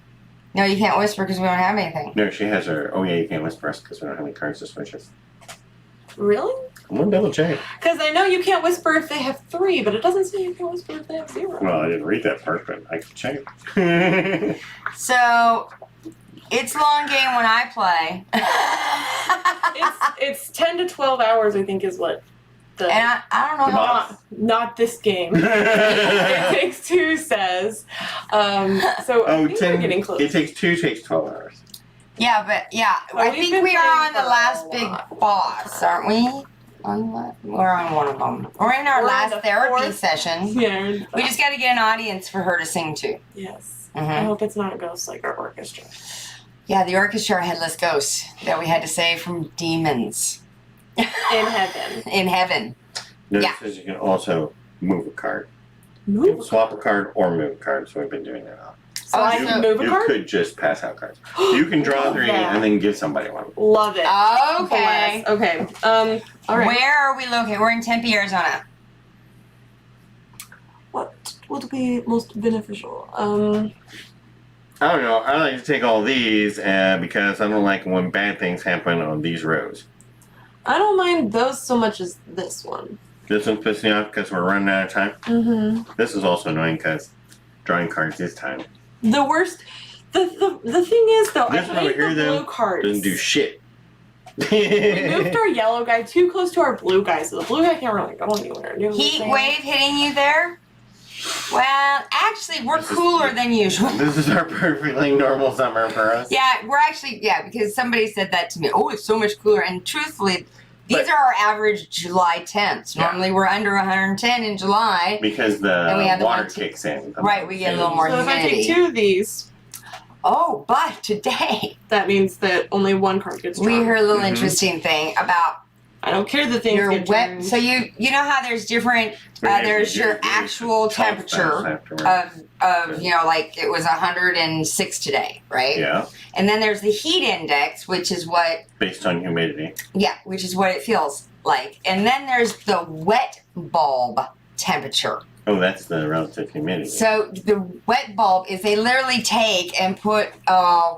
no, you can't whisper because we don't have anything. No, she has her. Oh yeah, you can't whisper us because we don't have any cards to switch us. Really? I'm gonna double check. Because I know you can't whisper if they have 3, but it doesn't say you can whisper if they have 0. Well, I didn't read that part, but I can check. So, it's long game when I play. It's 10 to 12 hours, I think, is what the. And I don't know how long. Not this game. It Takes 2 says. So I think we're getting close. It takes 12 hours. Yeah, but yeah, Oh, I we've think been we are playing on the for a last big lot. boss, aren't we? On what? We're on one of them. We're in our We're on last the therapy 4th. session. Yeah. We just got to get an audience for her to sing to. Yes. Mhm. I hope it's not a ghost like our orchestra. Yeah, the orchestra headless ghosts that we had to save from demons In heaven. in heaven. Notice Yeah. you can also move a card. You can Move. swap a card or move a card, so we've been doing that a lot. So Oh, I so can move a You card? could just pass out cards. You can draw Love 3 that. and then give somebody one. Love it. Okay. Bless. Okay. All right. Where are we located? We're in Tempe, Arizona. What would be most beneficial? I don't know. I like to take all these because I don't like when bad things happen on these rows. I don't mind those so much as this one. This one's pissing me off because we're running out of time. Mm-hmm. This is also annoying because drawing cards is time. The worst. The thing is though, This I one over hate here, the though, blue cards. Doesn't do shit. We moved our yellow guy too close to our blue guy, so the blue guy can't really go anywhere. You know what I'm Heat saying? wave hitting you there? Well, actually, we're cooler than usual. This is our perfectly normal summer for us. Yeah, we're actually, because somebody said that to me. Oh, it's so much cooler. And truthfully, these But- are our average July temps. Yeah. Normally, we're under 110 in July. Because And we the have the water one- kicks in. Right, we get a little more So if I humidity. take 2 of these, Oh, but today, that means that only 1 card gets drawn. we heard a little Mhm. interesting thing about I don't care the things your get wet. turned. So you know how there's different, there's your actual temperature of like it was 106 today, right? Yeah, And then there's the heat index, which is what based on humidity. which is what it feels like. And then there's the wet bulb temperature. Oh, that's the relative humidity. So the wet bulb is they literally take and put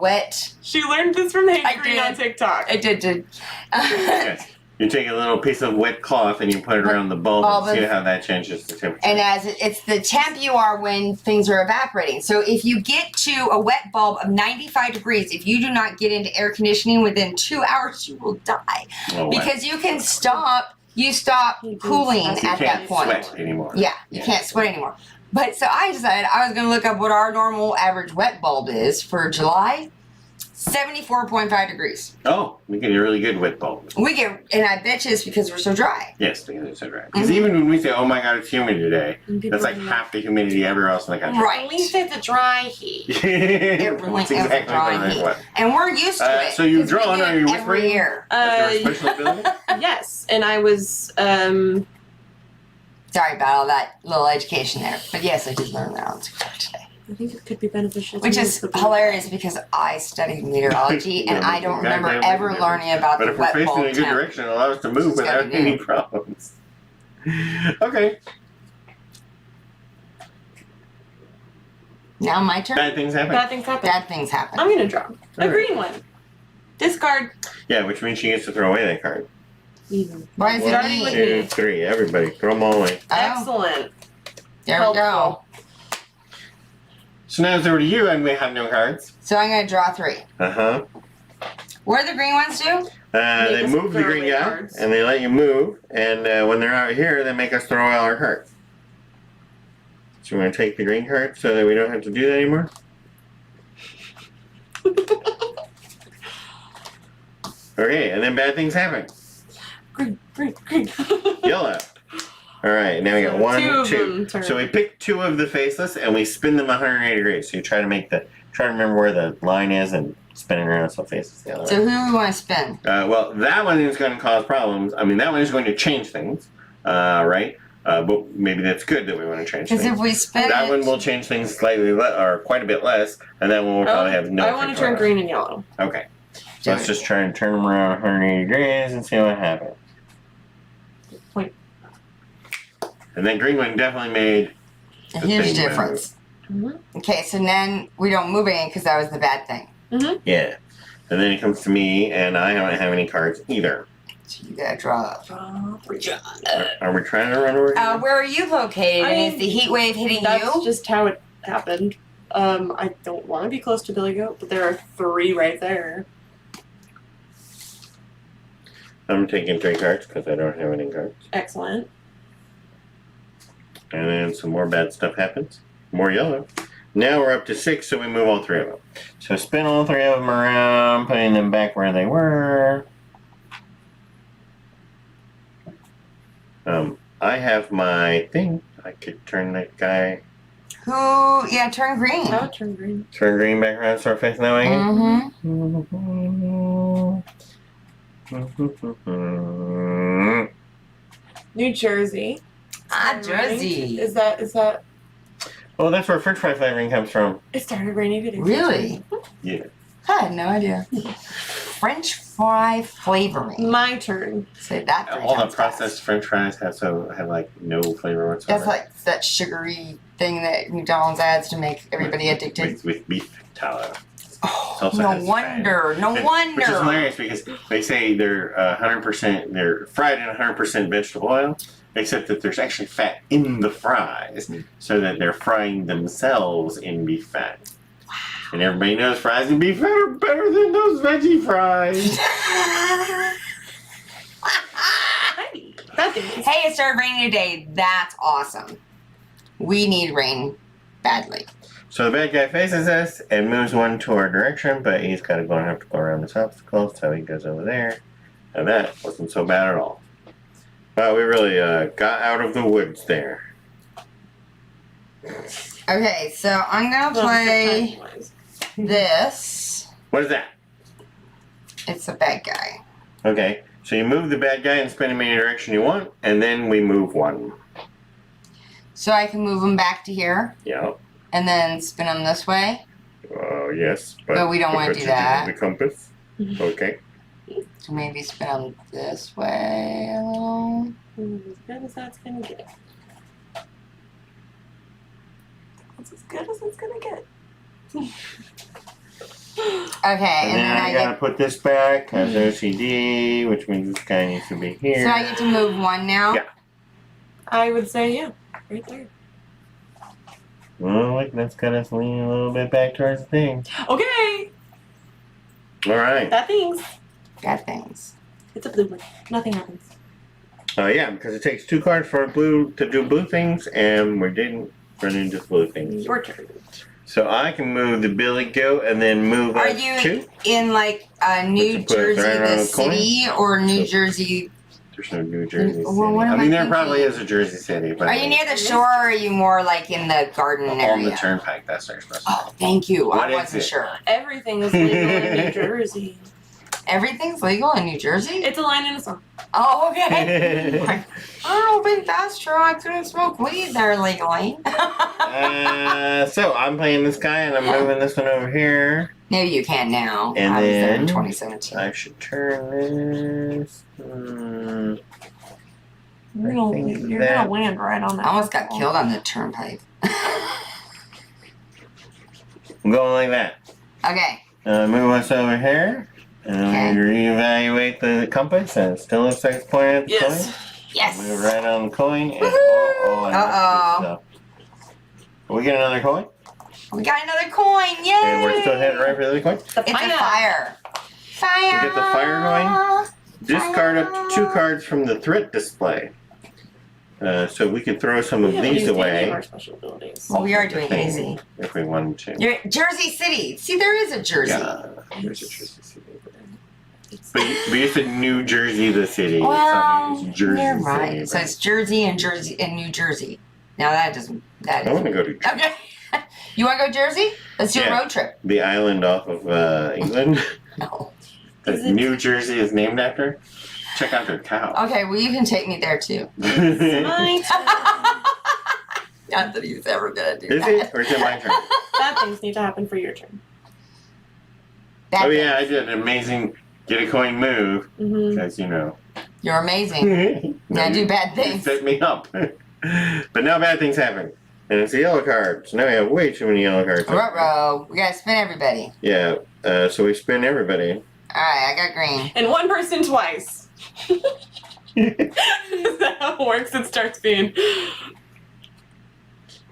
wet. She learned this from I Hey Green did. on TikTok. I did. Yes. You take a little piece of wet cloth and you put it around the bulb and see Bulb. how that changes the temperature. And as it's the temp you are when things are evaporating. So if you get to a wet bulb of 95 degrees, if you do not get into air conditioning within 2 hours, you will die. Oh, wow. Because you stop You cooling can- you at can't that point. sweat anymore. Yeah, you can't sweat anymore. But so I decided I was going to look up what our normal average wet bulb is for July. 74.5 degrees. Oh, we get a really good wet bulb. We get, and I bet you it's because we're so dry. Yes, because it's so dry. Because Mhm. even when we say, "Oh my God, it's humid today," And people that's like are half the humidity everywhere else in the country. Right. At least it's a dry heat. It really That's is a exactly dry what I heat. want. And we're used to it. So you 'cause we drawn, do or it are you every whispering? year. That's your special ability? Yes, and I was Sorry about all that little education there. But yes, I did learn that on TikTok today. I think it could be beneficial. to Which use is the blue. hilarious because I studied meteorology and I don't remember ever learning about But the if we're wet facing bulb in a good temp. direction, allow us to move It's without gotta any do. problems. Okay. Now my turn. Bad things happen. Bad things happen. Bad things happen. I'm gonna draw a Alright. green one. Discard. Yeah, which means she gets to throw away that card. Even. Why is it Starting me? with- 1, 2, 3. Everybody, throw them all away. Oh, Excellent. there we go. Helpful. So now it's over to you, and we have no cards. So I'm going to draw 3. Uh-huh. What do the green ones do? They us move the throw green away guy, cards. and they let you move, and when they're out here, they make us throw out our cards. So we're going to take the green card so that we don't have to do that anymore? Okay, and then bad things happen. Green, green, green. Yellow. All right, now we got So 1, two of 2. them turn. So we pick 2 of the faceless, and we spin them 180 degrees. So you try to remember where the line is and spin it around so faces the other way. So who do we want to spin? Well, that one is going to cause problems. I mean, that one is going to change things, right? But maybe that's good that we want to change Because things. if we spin That it, one will change things slightly, or quite a bit less, and that one will probably have no. I want to effect turn on us. green and yellow. Okay, so let's just try and turn them around 180 degrees and see what happens. Point. And then green one definitely made a the huge thing difference. Mhm. Okay, so then we don't move it because that was the bad thing. Yeah, and then it comes to me, and I don't have any cards either. So you gotta draw. Are we trying to run over? Here? Where are you located? I And mean, is the heat wave hitting That's you? just how it happened. I don't want to be close to Billy Goat, but there are 3 right there. I'm taking 3 cards because I don't have any cards. Excellent. And then some more bad stuff happens. More yellow. Now we're up to 6, so we move all 3 of them. So spin all 3 of them around, putting them back where they were. I have my thing. I could turn that guy, Who? Yeah, turn green. I would turn green. turn green back around, start facing that way again. Mm-hmm. New Jersey. Ah, Jersey. Is that? Oh, that's where French fry flavoring comes from. It started raining today. Really? Yeah. I had no idea. French fry flavoring. My turn. Say that 3 All the times fast. processed French fries have like no flavor whatsoever. That's like that sugary thing that McDonald's adds to make everybody addicted. with beef tallow. Oh, also no has wonder. No wonder. Which is hilarious because they say they're 100%, they're fried in 100% vegetable oil, except that there's actually fat in the fries, so that they're frying themselves in beef fat. Wow. And everybody knows fries and beef fat are better than those veggie fries. Hey, it started raining today. That's awesome. We need rain badly. So the bad guy faces us and moves one to our direction, but he's got to have to go around this obstacle, so he goes over there. And that wasn't so bad at all. But we really got out of the woods there. Okay, so I'm gonna play this. What is that? It's a bad guy. Okay, so you move the bad guy and spin him any direction you want, and then we move one. So I can move him back to here Yeah. and then spin him this way. Yes. But we don't wanna because do you're that. using the compass. Okay. So maybe spin him this way a little. As good as that's gonna get. That's as good as it's gonna get. Okay, And then I gotta get. put this back as OCD, which means this guy needs to be here. So I get to move one now. Yeah. I would say, yeah, right there. Well, that's got us lean a little bit back towards the thing. Okay, All right. that thing's. Bad things. It's a blue one. Nothing happens. Yeah, because it takes 2 cards for blue to do blue things, and we didn't run into blue things. Your turn. So I can move the Billy Goat and then move Are us you two. in like New Put it Jersey, right around the the coin. city, or New So- Jersey? There's no New Jersey Well, City. what am I mean, I there probably thinking? is a Jersey City, but Are you near the shore, or are you more like in the garden on area? the turnpike? That's our special. Oh, thank you. What I is wasn't it? sure. Everything is legal in New Jersey. Everything's legal in New Jersey? It's a line in a song. Oh, okay. I don't think that's true. I couldn't smoke weed there legally. So I'm playing this guy and I'm moving this one over here. Maybe you can now. And I was there in then 2017. I should turn this. You're I gonna, think you're that- gonna land right on that. I almost got killed on the turnpike. I'm going like that. Okay. Move us over here. And Okay. we reevaluate the compass and it still looks like it's pointing at the Yes. coin. Yes. Move right on the coin. And, Woohoo! I messed this up. We get another coin. We got another coin. Yay! And we're still heading right for the other coin. The It's fire. a fire. Fire. We get the fire going. Discard up to 2 cards from the threat display. So we can throw some We of haven't these used any of away our special abilities. Well, we are doing easy. if we wanted to. You're Jersey City. See, there is a Jersey. Yeah, there's a Jersey City. But you said New Jersey, the city. Well, it's Jersey you're City, right. but- So it's Jersey and New Jersey. Now that doesn't. That I want is. to go to Okay. You want to go Jersey? Let's do Yeah. a road trip. the island off of England No. that Is it- New Jersey is named after. Check out their cow. Okay. Well, you can take me there too. My turn. Not that he's ever gonna do Is that. it? Or is it my turn? Bad things need to happen for your turn. Bad Oh, yeah, I things. did an amazing get a coin move. Mm-hmm. Because, you know. You're amazing. Now do bad You things. set me up. But now bad things happen. And it's a yellow card. So now we have way too many yellow cards. Ruh-roh. We gotta spin everybody. Yeah. So we spin everybody. All right. I got green. And one person twice. Is that how it works? It starts being.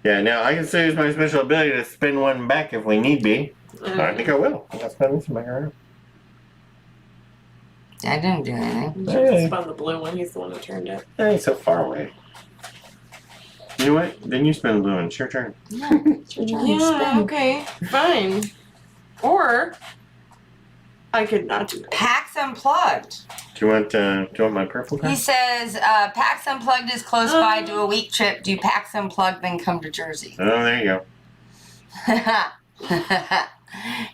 Yeah, now I can still use my special ability to spin one back if we need be. I think I will. I'll spin this back around. I didn't do anything. Hey. Spun the blue one. He's the one who turned it. Hey, so far away. You know what? Then you spin the blue one. It's your turn. Yeah. It's your turn to Yeah. spin. Okay. Fine. Or I could not do that. PAX Unplugged. Do you want my purple He card? says, PAX Unplugged is close by. Do a week trip. Do PAX Unplugged, then come to Jersey. Oh, there you go.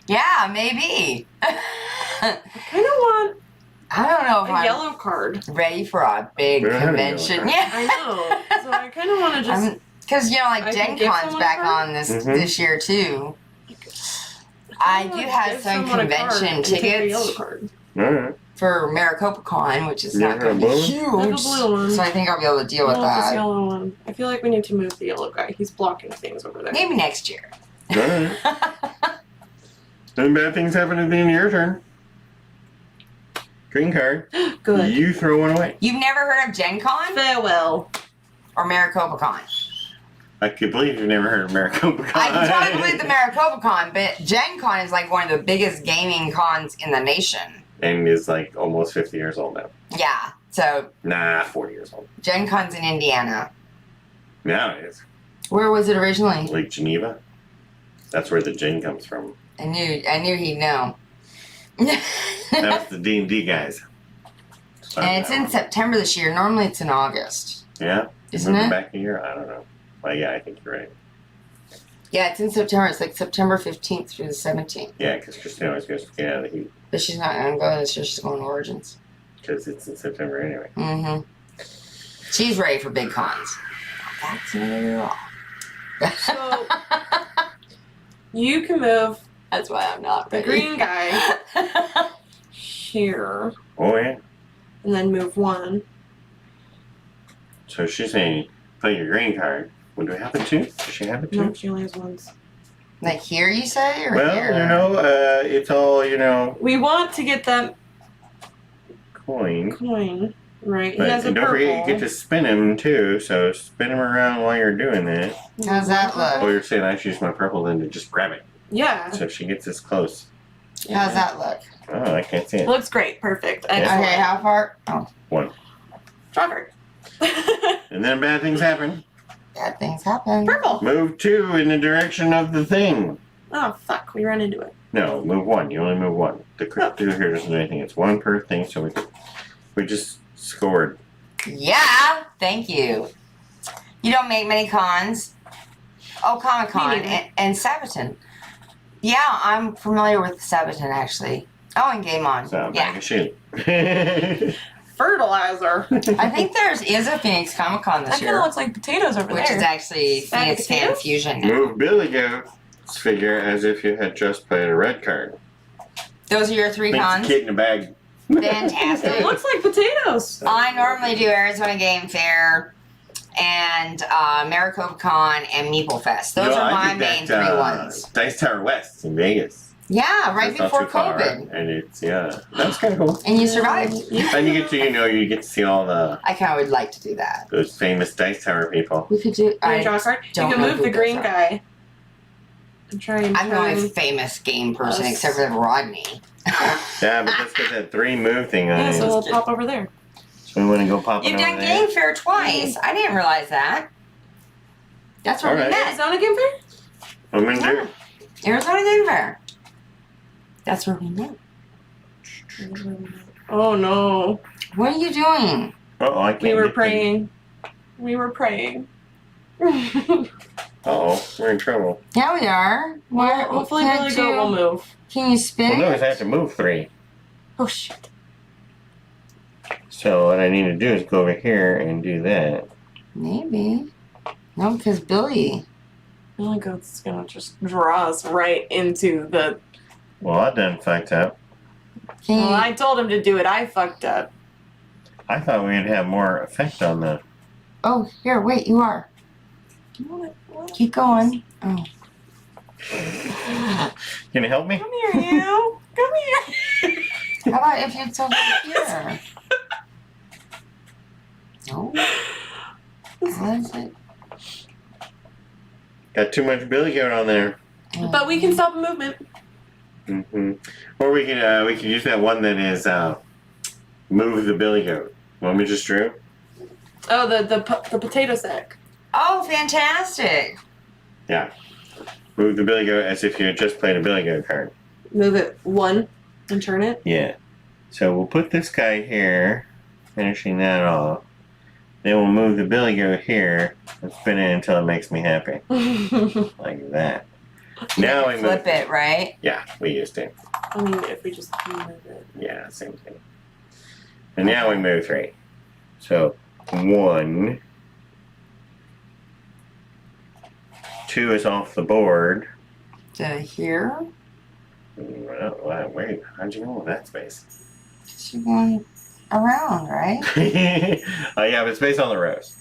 Yeah, maybe. I kind of want I don't know if a I'm yellow card. ready for a big We don't have any convention. yellow Yeah. I know. So I kind of want to just. Because, you know, like I Gen can give Con's someone a back card? on this Mhm. this year, too. I do have give some someone a card convention and take a tickets yellow card. Alright. for Maricopa Con, which is You not have going a to be blue one? I have a huge. blue one. So I think I'll be able to deal with I want this that. yellow one. I feel like we need to move the yellow guy. He's blocking things over there. Maybe next year. Alright. Then bad things happen at the end of your turn. Green card. Good. You throw one away. You've never heard of Gen Con Farewell. or Maricopa Con? I could believe you've never heard of Maricopa Con. I can totally believe the Maricopa Con, but Gen Con is like one of the biggest gaming cons in the nation. And is like almost 50 years old now. Yeah, so Nah, 40 years old. Gen Con's in Indiana. Now it is. Where was it originally? Lake Geneva. That's where the gin comes from. I knew he'd know. That was the D&D guys. And it's in September this year. Normally it's in August. Yeah? Isn't Moving it? back a year? I don't know. Well, yeah, I think you're right. Yeah, it's in September. It's like September 15th through the 17th. Yeah, because Christina always goes to get out of the heat. But she's not going to go this year. She's going to Origins. Because it's in September anyway. Mm-hmm. She's ready for big cons. That's not all. So you can move That's why I'm not the ready. green guy here, Oh, yeah. and then move one. So she's saying, play your green card. Well, do we have it too? Does she have it too? No, she only has ones. Like here, you say? Or Well, here? you know, it's all, We want to get that coin. coin right. He But has a don't purple. forget, you get to spin him too, so spin him around while you're doing that. How's that look? Oh, you're saying I should use my purple then to just grab it. Yeah. So if she gets this close. How's that look? Oh, I can't see it. Looks great. Perfect. Yeah. Excellent. Okay, how far? Oh, One. Strawberry. And then bad things happen. bad things happen. Purple. Move two in the direction of the thing. Oh, fuck. We ran into it. No, move one. You only move one. The quick do here doesn't do anything. It's one per thing, so we just scored. Yeah, thank you. You don't make many cons. Oh, Comic Con Me neither. and Sabaton. Yeah, I'm familiar with Sabaton actually. Oh, and Game On. So, Yeah. bag of shit. Fertilizer. I think is a Phoenix Comic Con That this kind of year, looks like potatoes over which there. is actually Bag of Phoenix Fan potatoes? Fusion now. Move Billy Goat's figure as if you had just played a red card. Those are your three Makes a cons? kid in a bag. It Fantastic. looks like potatoes. I normally do Arizona Game Fair and Maricopa Con and Meeple Fest. Those are my main three ones. Dice Tower West in Vegas. Yeah, right That's not before too far, COVID. and it's, yeah, that's kind of cool. And you survived. And you get to see all I kind of would like to do that. those famous Dice Tower people. We could do. You I, draw a card. You don't can know move who the does green that. guy. And try and I'm the only turn. famous game person Us. except for Rodney. Yeah, but let's get that 3 move thing on Yeah, it. so we'll pop over there. So we want to go pop it You've over done there. Game Fair twice. I didn't realize that. That's where we Alright. met. Arizona Game Fair? I'm gonna do. Arizona Game Fair. That's where we met. Oh no. What are you doing? Uh-oh, I can't We were get praying. We were praying. Uh-oh, we're in trouble. Yeah, we are. Well, hopefully Billy Goat will move. Can you spin Well, no, it? I have to move 3. Oh shit. So what I need to do is go over here and do that. Maybe. No, because Billy. Billy Goat's gonna just draw us right into the. Well, I done fucked up. Can you? Well, I told him to do it. I fucked up. I thought we'd have more effect on the... Oh, here, wait, you are. Keep going. Oh. Can you help me? Come here, you. Come here. How about if it's over here? No. What is it? Got too much Billy Goat on there. But we can stop a movement. Hmm. Or we could use that one that is move the Billy Goat. One we just drew. Oh, the potato sack. Oh, fantastic. Yeah. Move the Billy Goat as if you had just played a Billy Goat card. Move it 1 and turn it. Yeah. So we'll put this guy here, finishing that off. Then we'll move the Billy Goat here and spin it until it makes me happy. Like that. Now we move. Flip it, right? Yeah, we used to. I mean, if we just move it. Yeah, same thing. And now we move 3. So 1. 2 is off the board. To here? Well, wait, how'd you know that space? She's going around, right? Oh yeah, but it's based on the rows.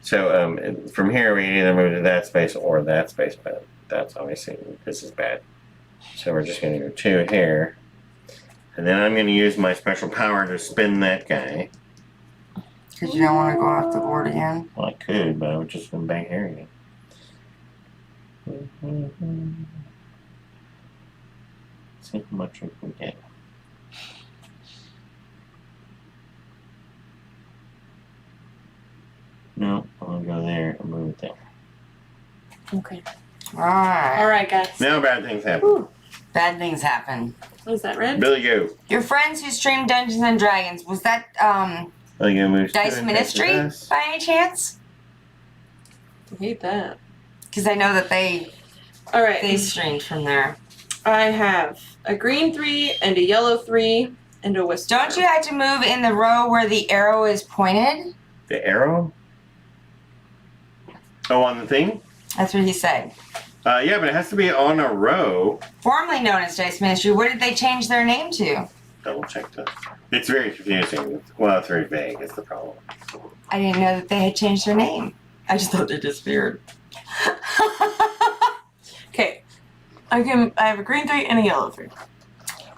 So from here we can either move to that space or that space, but that's obviously, this is bad. So we're just going to go 2 here. And then I'm going to use my special power to spin that guy. Because you don't want to go off the board again. Well, I could, but I would just come back here again. See how much we can get. No, I'll go there and move it there. Okay. Alright. Alright, guys. Now bad things happen. Whew. Bad things happen. What is that, red? Billy, go. Your friends who stream Dungeons and Dragons, was that Billy, go moves Dice 2 and Ministry takes this. by any chance? I hate that. Because I know that they Alright. streamed from there. I have a green 3 and a yellow 3 and a whisper. Don't you have to move in the row where the arrow is pointed? The arrow? Oh, on the thing? That's what he said. Yeah, but it has to be on a row. Formerly known as Dice Ministry, what did they change their name to? Double check that. It's very confusing. Well, it's very vague. It's the problem. I didn't know that they had changed their name. I just thought they disappeared. Okay. I have a green 3 and a yellow 3.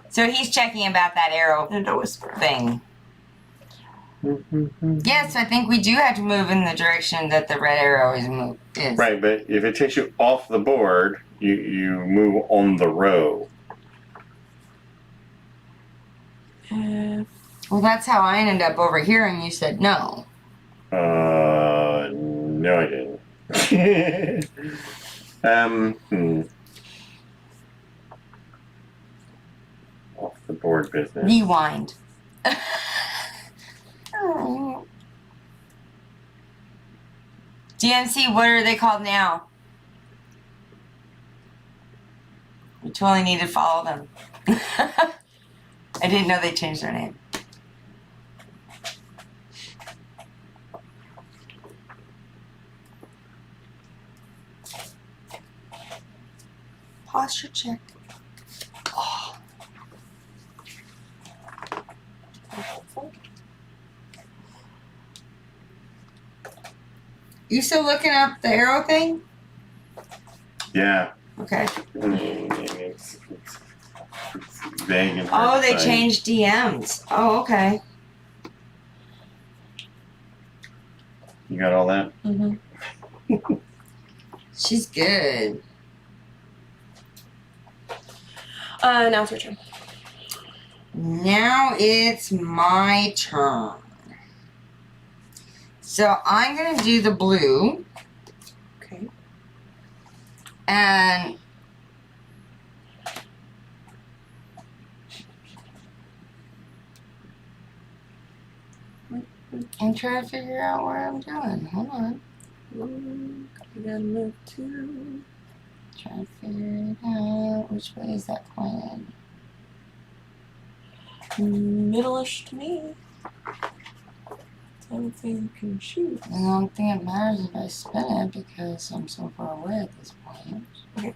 So he's checking about that arrow And a whisper. thing. Yes, I think we do have to move in the direction that the red arrow is. Right, but if it takes you off the board, you move on the row. Well, that's how I ended up over here, and you said no. No, I didn't. Off the board business. Rewind. DMC, what are they called now? We totally need to follow them. I didn't know they changed their name. Posture check. Oh. You still looking up the arrow thing? Yeah. Okay. It's vague and Oh, they hard to find. changed DMs. Oh, okay. You got all that? Mm-hmm. She's good. Now it's your turn. Now it's my turn. So I'm going to do the blue. Okay. And I'm trying to figure out where I'm going. Hold on. You gotta move to. Trying to figure it out. Which way is that pointed? Middle-ish to me. I don't think you can shoot. I don't think it matters if I spin it because I'm so far away at this point. Okay.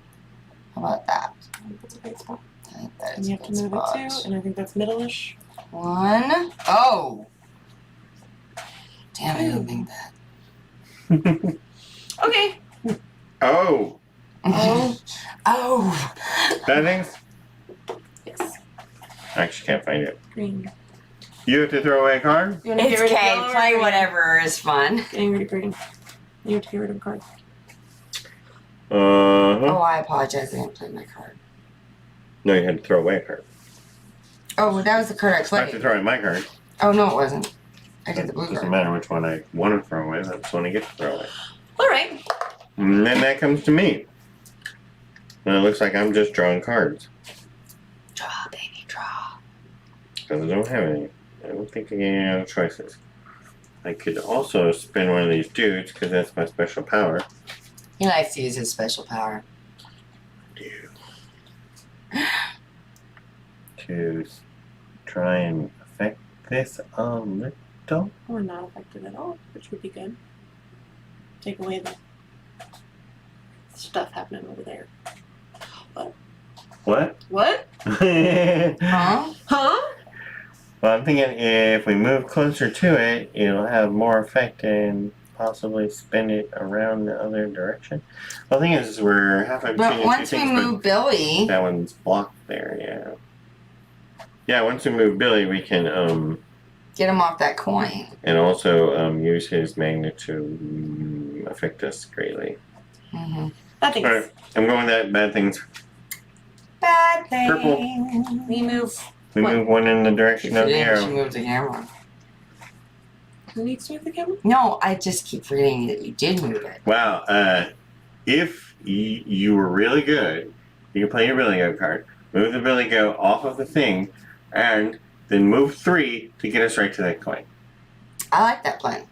How about that? I think that's a great spot. I think that And is you a have to good move spot. it too, and I think that's middle-ish. One. Oh! Damn, I didn't think that. Okay. Oh, Oh. Oh! that thing's. Yes. I actually can't find it. Green. You have to throw away a card? You wanna It's get rid of okay. yellow or Play green? whatever is fun. Getting rid of green. You have to get rid of a card. Oh, I apologize. I didn't play my card. No, you had to throw away a card. Oh, that was the card I I have to played. throw away my card. Oh, no, it wasn't. I did the blue Doesn't card. matter which one I want to throw away. That's the one I get to throw away. All right. And then that comes to me. And it looks like I'm just drawing cards. Draw, baby, draw. Because I don't have any. I don't think I get any other choices. I could also spin one of these dudes because that's my special power. He likes to use his special power. To try and affect this a little. Or not affected at all, which would be good. Take away the stuff happening over there. What? What? Well, Huh? Huh? I'm thinking if we move closer to it, it'll have more effect in possibly spin it around the other direction. Well, the thing is, we're halfway between But the two once we things, move Billy, but that one's blocked there, yeah. Yeah, once we move Billy, we can, get him off that coin. and also, use his magnet to affect us greatly. Mm-hmm. I think Alright, I'm going with that. Bad things. Bad thing. Purple. we move. We What? move one in the direction of the She arrow. moved the camera. Who needs to move the camera? No, I just keep forgetting that you did move it. Wow, if you were really good, you can play your Billy Goat card, move the Billy Goat off of the thing, and then move 3 to get us right to that coin. I like that plan.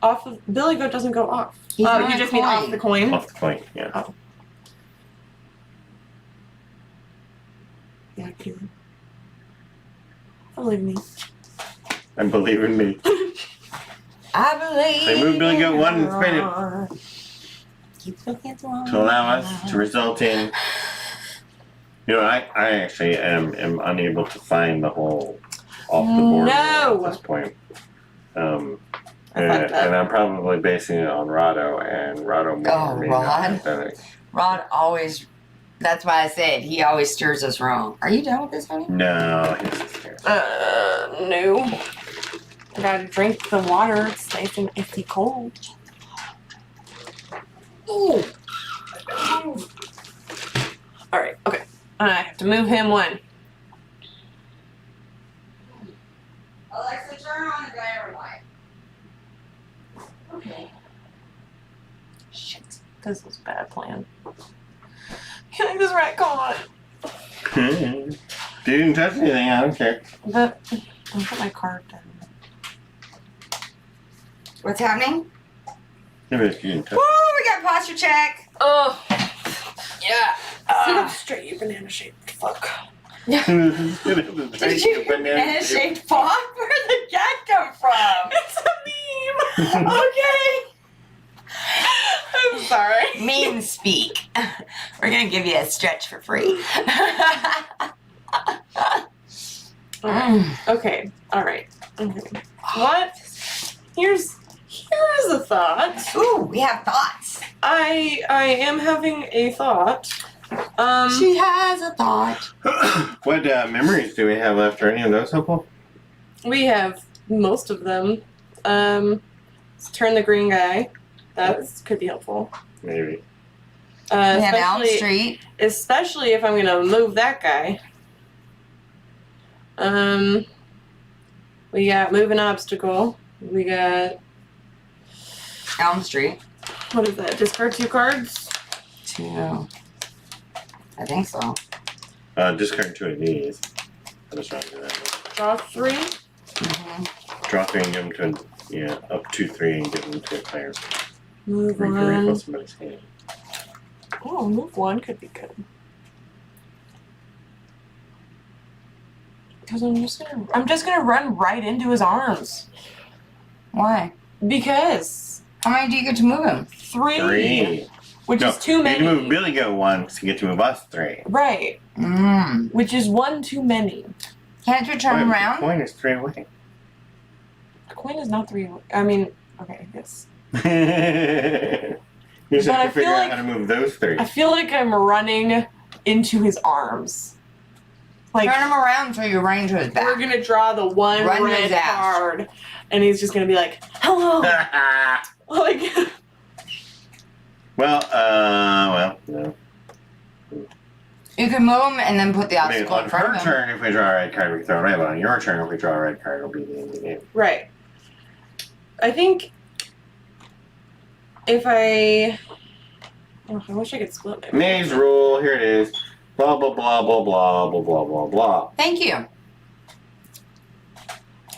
Off of Billy Goat doesn't go off. He's Oh, on you a just mean coin. off the coin? Off the coin, yeah. Oh. Yeah, I believe me. I believe in me. I believe. They move Billy Goat 1 and spin it Keep looking at the wall. to allow us to result in. You know, I actually am unable to find the whole off the board No. at this point. I fucked up. And I'm probably basing it on Rado, and Rado may not Rod? have done it. Rod always. That's why I said he always steers us wrong. Are you done with this, honey? No, he's just here. No. I gotta drink the water. It's nice and icy cold. Ooh. Alright, okay. I have to move him 1. Alexa, turn on the diary light. Okay. Shit. This was a bad plan. Killing this rat gone. You didn't touch anything, I don't care. But I'll put my card down. What's happening? You didn't touch Woo! We got posture check. Oh. Yeah. Sit up straight, you banana shaped fuck. Did you banana shaped paw? Where'd the cat come from? It's a meme. Okay. I'm sorry. Meme speak. We're gonna give you a stretch for free. Okay. All right. Okay. What? Here's a thought. Ooh, we have thoughts. I am having a thought. She has a thought. What memories do we have left? Are any of those helpful? We have most of them. Let's turn the green guy. That could be helpful. Maybe. We have Elm Especially, Street. especially if I'm gonna move that guy. We got move an obstacle. We got Elm Street. what is that? Discard 2 cards. 2. I think so. Discard 2 of these. I just want to do that. Draw 3. Mm-hmm. Draw 3 and give them to up to 3 and give them to a player. Move Or you can refill 1. somebody's hand. Oh, move 1 could be good. Because I'm just gonna run right into his arms. Why? Because How many do you get to move him? 3. which No, is too many. You can move Billy Goat 1 to get to move us 3. Right, which is 1 too many. Can't you turn The around? coin is 3 away. A coin is not 3. I mean, okay, yes. You just But I have to figure feel out like- how to move those 3. I feel like I'm running into his arms. Like Turn him around until you're running to his we're back. gonna draw the one Run red his ass. card, and he's just gonna be like, "Hello," like. well, no. You can move him and then put the I mean, obstacle in on front her of him. turn, if we draw a red card, we can throw a red one. On your turn, if we draw a red card, it'll be the end of the game. Right. I think if I wish I could split my Maze rule, here it is. Blah, blah, blah, blah, blah, blah, blah, blah, blah. Thank you.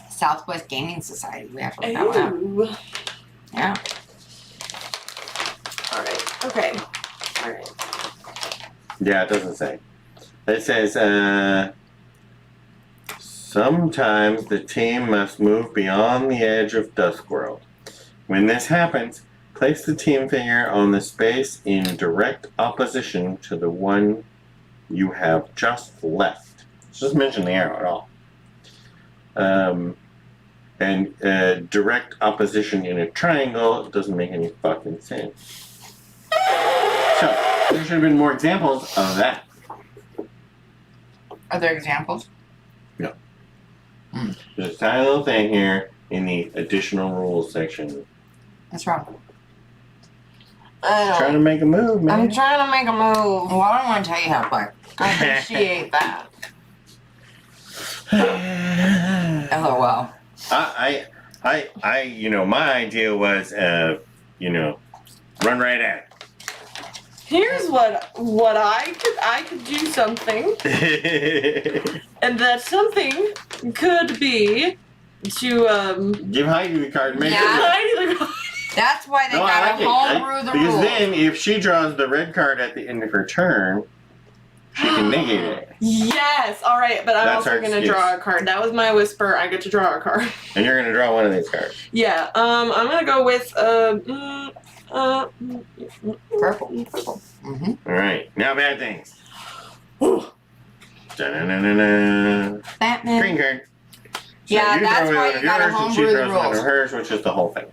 Southwest Gaming Society. We have to look that one up. Ooh. Yeah. All right. Okay. All right. Yeah, it doesn't say. It says, sometimes the team must move beyond the edge of Duskworld. When this happens, place the team figure on the space in direct opposition to the one you have just left. It doesn't mention the arrow at all. and direct opposition in a triangle doesn't make any fucking sense. So, there should have been more examples of that. Are there examples? No. There's a tiny little thing here in the additional rules section. What's wrong? Trying to make a move, man. I'm trying to make a move. Well, I don't want to tell you how to play. I appreciate that. LOL. My idea was, run right at Here's what I could do something, it. and that something could be to Give Heidi the card and make Yeah. it. That's why they No, I gotta like it. homebrew the Because rules. then, if she draws the red card at the end of her turn, she can negate it. Yes, all right, but I'm That's our also gonna excuse. draw a card. That was my whisper. I get to draw a card. And you're going to draw one of these cards. Yeah. I'm gonna go with Purple. Mm-hmm. All right. Now, bad things. Da-na-na-na-na. Batman. Green card. So Yeah, you that's throw why one you of gotta yours, and she homebrew the throws one rules. of hers, which is the whole thing.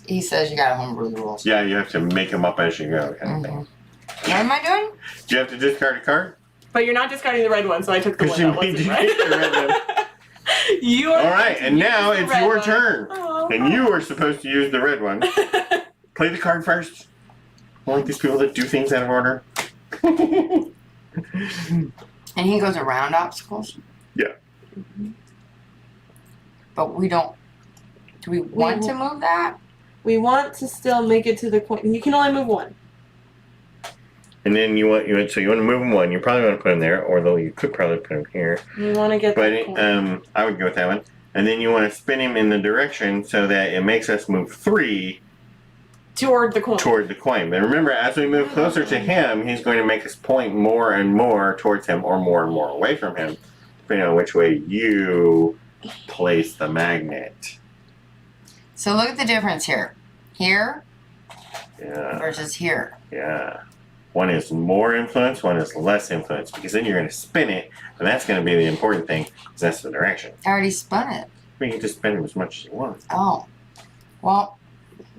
He says you gotta homebrew the rules. Yeah, you have to make them up as you go, kind of thing. What am I doing? Do you have to discard a card? But you're not discarding the red one, so I took the Because one you that made wasn't you right. get the red one. You are All right, and now the it's red your one. turn. Oh. And you are supposed to use the red one. Play the card first. I like these people that do things out of order. And he goes around obstacles? Yeah. But we don't. Do we want to move that? We want to still make it to the coin. You can only move one. And then you want to move them one. You probably want to put them there, although you could probably put them here. You want to get But the coin. I would go with that one. And then you want to spin him in the direction so that it makes us move 3 Toward the coin. toward the coin. But remember, as we move closer to him, he's going to make us point more and more towards him, or more and more away from him, depending on which way you place the magnet. So look at the difference here. Here Yeah. versus here. Yeah. One is more influence, one is less influence, because then you're going to spin it, and that's going to be the important thing, because that's the direction. I already spun it. You can just spin them as much as you want. Oh. Well,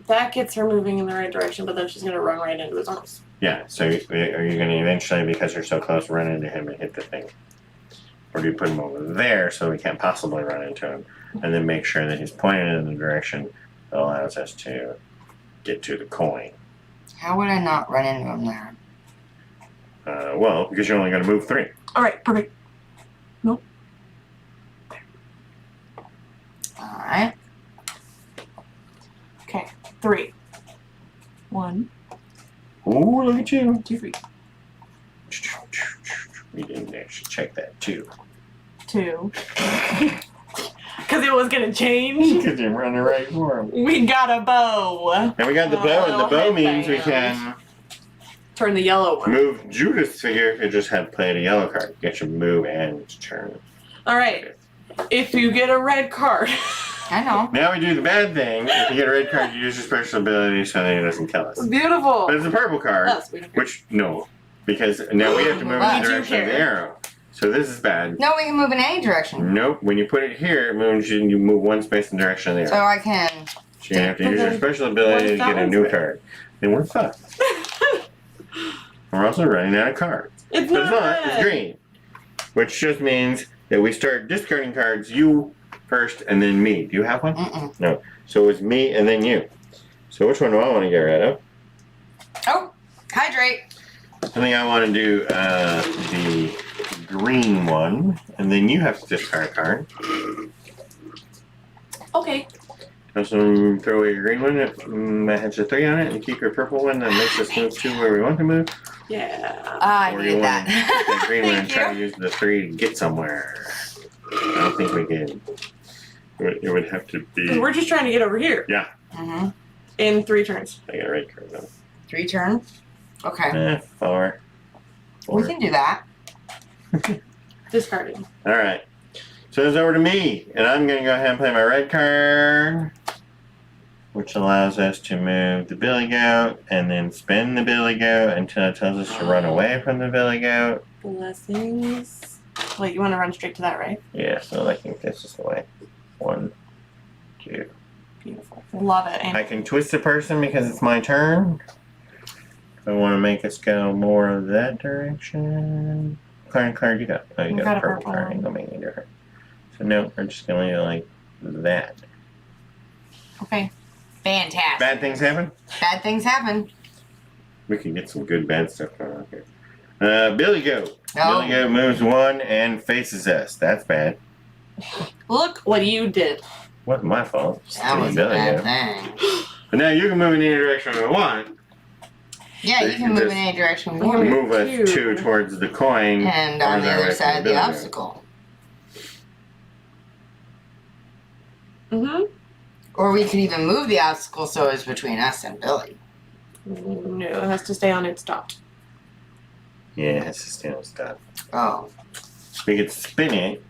That gets her moving in the right direction, but then she's going to run right into his arms. Yeah, so are you going to eventually, because you're so close, run into him and hit the thing? Or do you put him over there so we can't possibly run into him, and then make sure that he's pointed in the direction that allows us to get to the coin? how would I not run into him there? Well, because you're only going to move 3. All right, perfect. Alright. Okay, 3. 1, Ooh, look at you. 2, 3. We didn't actually check that too. 2. Because it was going to change. Because you're running right for him. We got a bow. And we got the bow, and the bow little means we headband. can Turn the yellow one. move Judith's figure. It just had played a yellow card. You get your move and turn. All right. If you get a red card, I know. Now we do the bad thing. If you get a red card, you use your special ability so that it doesn't kill us. beautiful. But it's a purple card, Oh, sweet. which, no. Because now we have to move in Why the do you direction of the care? arrow. So this is bad. No, we can move in any direction. Nope. When you put it here, it means you move one space in the direction of the So arrow. I can. So you're going to have to But use your then special what ability if to that get a one's new red? card. Then we're fucked. We're also running out of cards. It's But it's not not. It's red. green. Which just means that we start discarding cards, you first and then me. Do you have one? Mm-mm. No. So it's me and then you. So which one do I want to get rid of? Oh, hydrate. I think I want to do the green one, and then you have to discard a card. Okay. Also throw away your green one that has a 3 on it, and keep your purple one that makes us move to where we want to move. Yeah. I Or you needed want that. to take that green one and Thank try to you. use the 3 to get somewhere. I don't think we can. It would have to be. We're just trying to get over here Mm-hmm. in 3 turns. I got a red card though. 3 turns. Okay. 4. We can do that. Discarding. All right. So it's over to me, and I'm going to go ahead and play my red card, which allows us to move the billy goat and then spin the billy goat until it tells us to run away from the billy goat. Blessings. Wait, you want to run straight to that, right? Yeah, so I think this is the way. 1, 2. Beautiful. Love it. I can twist a person because it's my turn. I want to make us go more of that direction. Card you got. Oh, you got a purple card. Ain't gonna make any difference. So no, we're just gonna leave it like that. Okay. Fantastic. Bad things happen? Bad things happen. We can get some good bad stuff going on here. Billy Goat. Oh. Billy Goat moves 1 and faces us. That's bad. Look what you did. Wasn't my fault. Just That was a Billy bad Goat. thing. But now you can move in any direction you want. Yeah, So you can move in any direction you We're want. gonna Move us 2. 2 towards the coin. And on or the other direction side of the Billy Goat. obstacle. Mm-hmm. Or we could even move the obstacle so it's between us and Billy. No, it has to stay on its dot. Yeah, it's just stop. Oh. We could spin it,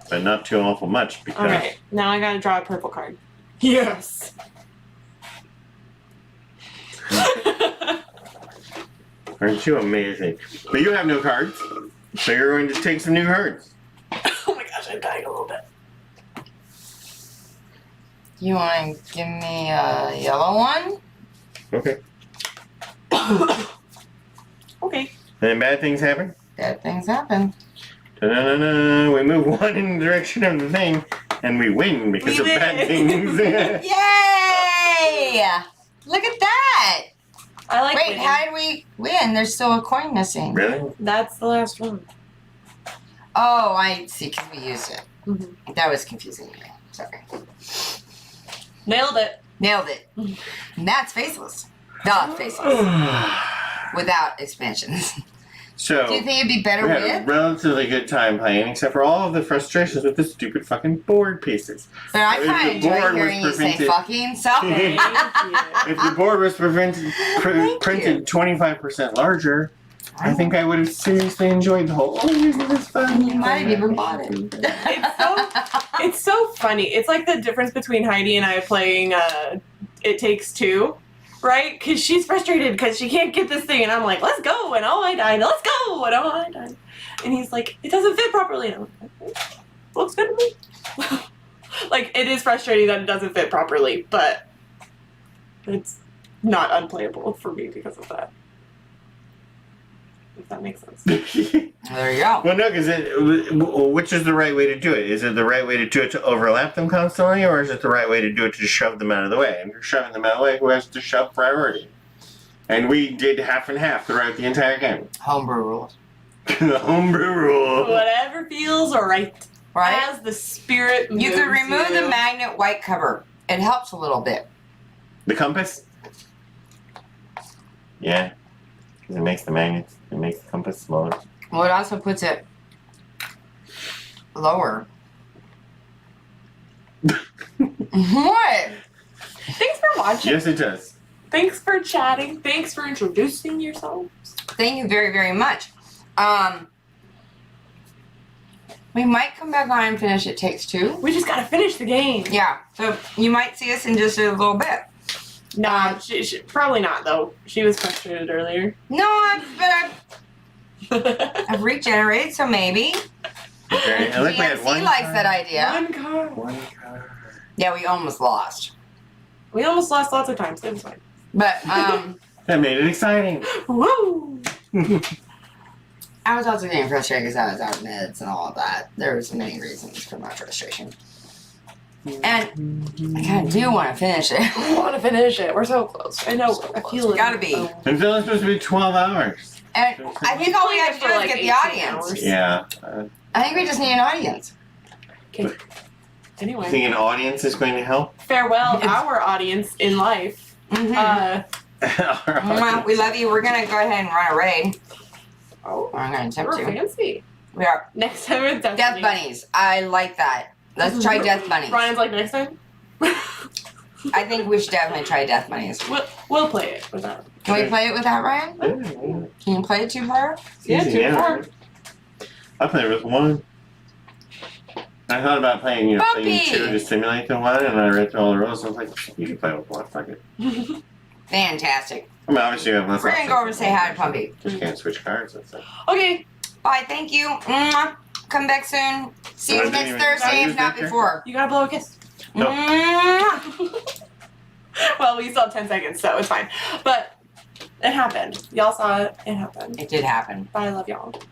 but not too awful much because Alright, now I gotta draw a purple card. Yes! aren't you amazing? But you have no cards, so you're going to take some new cards. Oh my gosh, I'm dying a little bit. You want to give me a yellow one? Okay. Okay. Then bad things happen. Bad things happen. Da-da-da-da. We move 1 in the direction of the thing, and we win because We of bad win. things. Yay! Look at that! I like Wait, winning. how did we win? There's still a coin missing. Really? That's the last one. Oh, I see, because we used it. Mm-hmm. That was confusing me. Sorry. Nailed it. Nailed it. And that's Faceless. The Faceless. Without expansions. So Do you think it'd be better we had a with? relatively good time playing, except for all of the frustrations with the stupid fucking board pieces. But I If kind the of enjoy board was hearing you say prevented- fucking, so. Thank you. If the board was Thank printed 25% larger, I think I would have seriously enjoyed the whole. Oh, isn't this fun? You might have even bought it. It's so funny. It's like the difference between Heidi and I playing It Takes Two, right? Because she's frustrated because she can't get this thing, and I'm like, let's go, and oh, I died. Let's go, and oh, I died. And he's like, it doesn't fit properly. And I'm like, okay, looks good to me. Like, it is frustrating that it doesn't fit properly, but it's not unplayable for me because of that. If that makes sense. There you go. Well, no, because which is the right way to do it? Is it the right way to do it to overlap them constantly, or is it the right way to do it to shove them out of the way? And if you're shoving them out of the way, who has to shove priority? And we did half and half throughout the entire game. Homebrew rules. The homebrew rule. Whatever feels right. Right? As the spirit moves You could remove you. the magnet white cover. It helps a little bit. The compass? Yeah. Because it makes the magnets, it makes the compass smaller. Well, it also puts it lower. What? Thanks for watching. Yes, it does. Thanks for chatting. Thanks for introducing yourselves. Thank you very, very much. We might come back on and finish It Takes Two. We just gotta finish the game. Yeah, so you might see us in just a little bit. Nah, she probably not though. She was frustrated earlier. No, I've regenerated, so maybe. Okay, I like we had GMC one likes card. that idea. One card. One card. Yeah, we almost lost. We almost lost lots of times. It was fine. But That made it exciting. Woo! I was also getting frustrated because I was out of meds and all of that. There was many reasons for my frustration. And I kind of do want to finish it. I want to finish it. We're so close. I know. I feel it. Gotta be. It's only supposed to be 12 hours. And I think all we have to do For is like get the 18 audience. hours. Yeah. I think we just need an audience. Okay. You Anyway, think an audience is going to help? farewell, our audience in life. Mm-hmm. Well, we love you. We're going to go ahead and run a raid. Oh, Or I'm going to attempt we're to. fancy. We are. Next time it's Death bunnies. I like that. Let's try death bunnies. Ryan's like, next time? I think we should definitely try death bunnies. We'll play it with that. Can we play it without Ryan? Can you play it two-player? Yeah, Easy, 2 yeah. 4. I played with one. I thought about playing, playing Bumpy! 2 to simulate the one, and I read through all the rules. I was like, you can play with one. Fuck it. Fantastic. I mean, obviously, you have less We're going to go over and say hi to Pumpy. Just can't switch cards. That's it. Okay. Bye. Thank you. Mwah. Come back soon. See you I didn't next even- Thursday, I if used not that before. You gotta blow a kiss. So, Well, we still have 10 seconds, so it's fine. But it happened. Y'all saw it. It happened. It did happen. But I love y'all.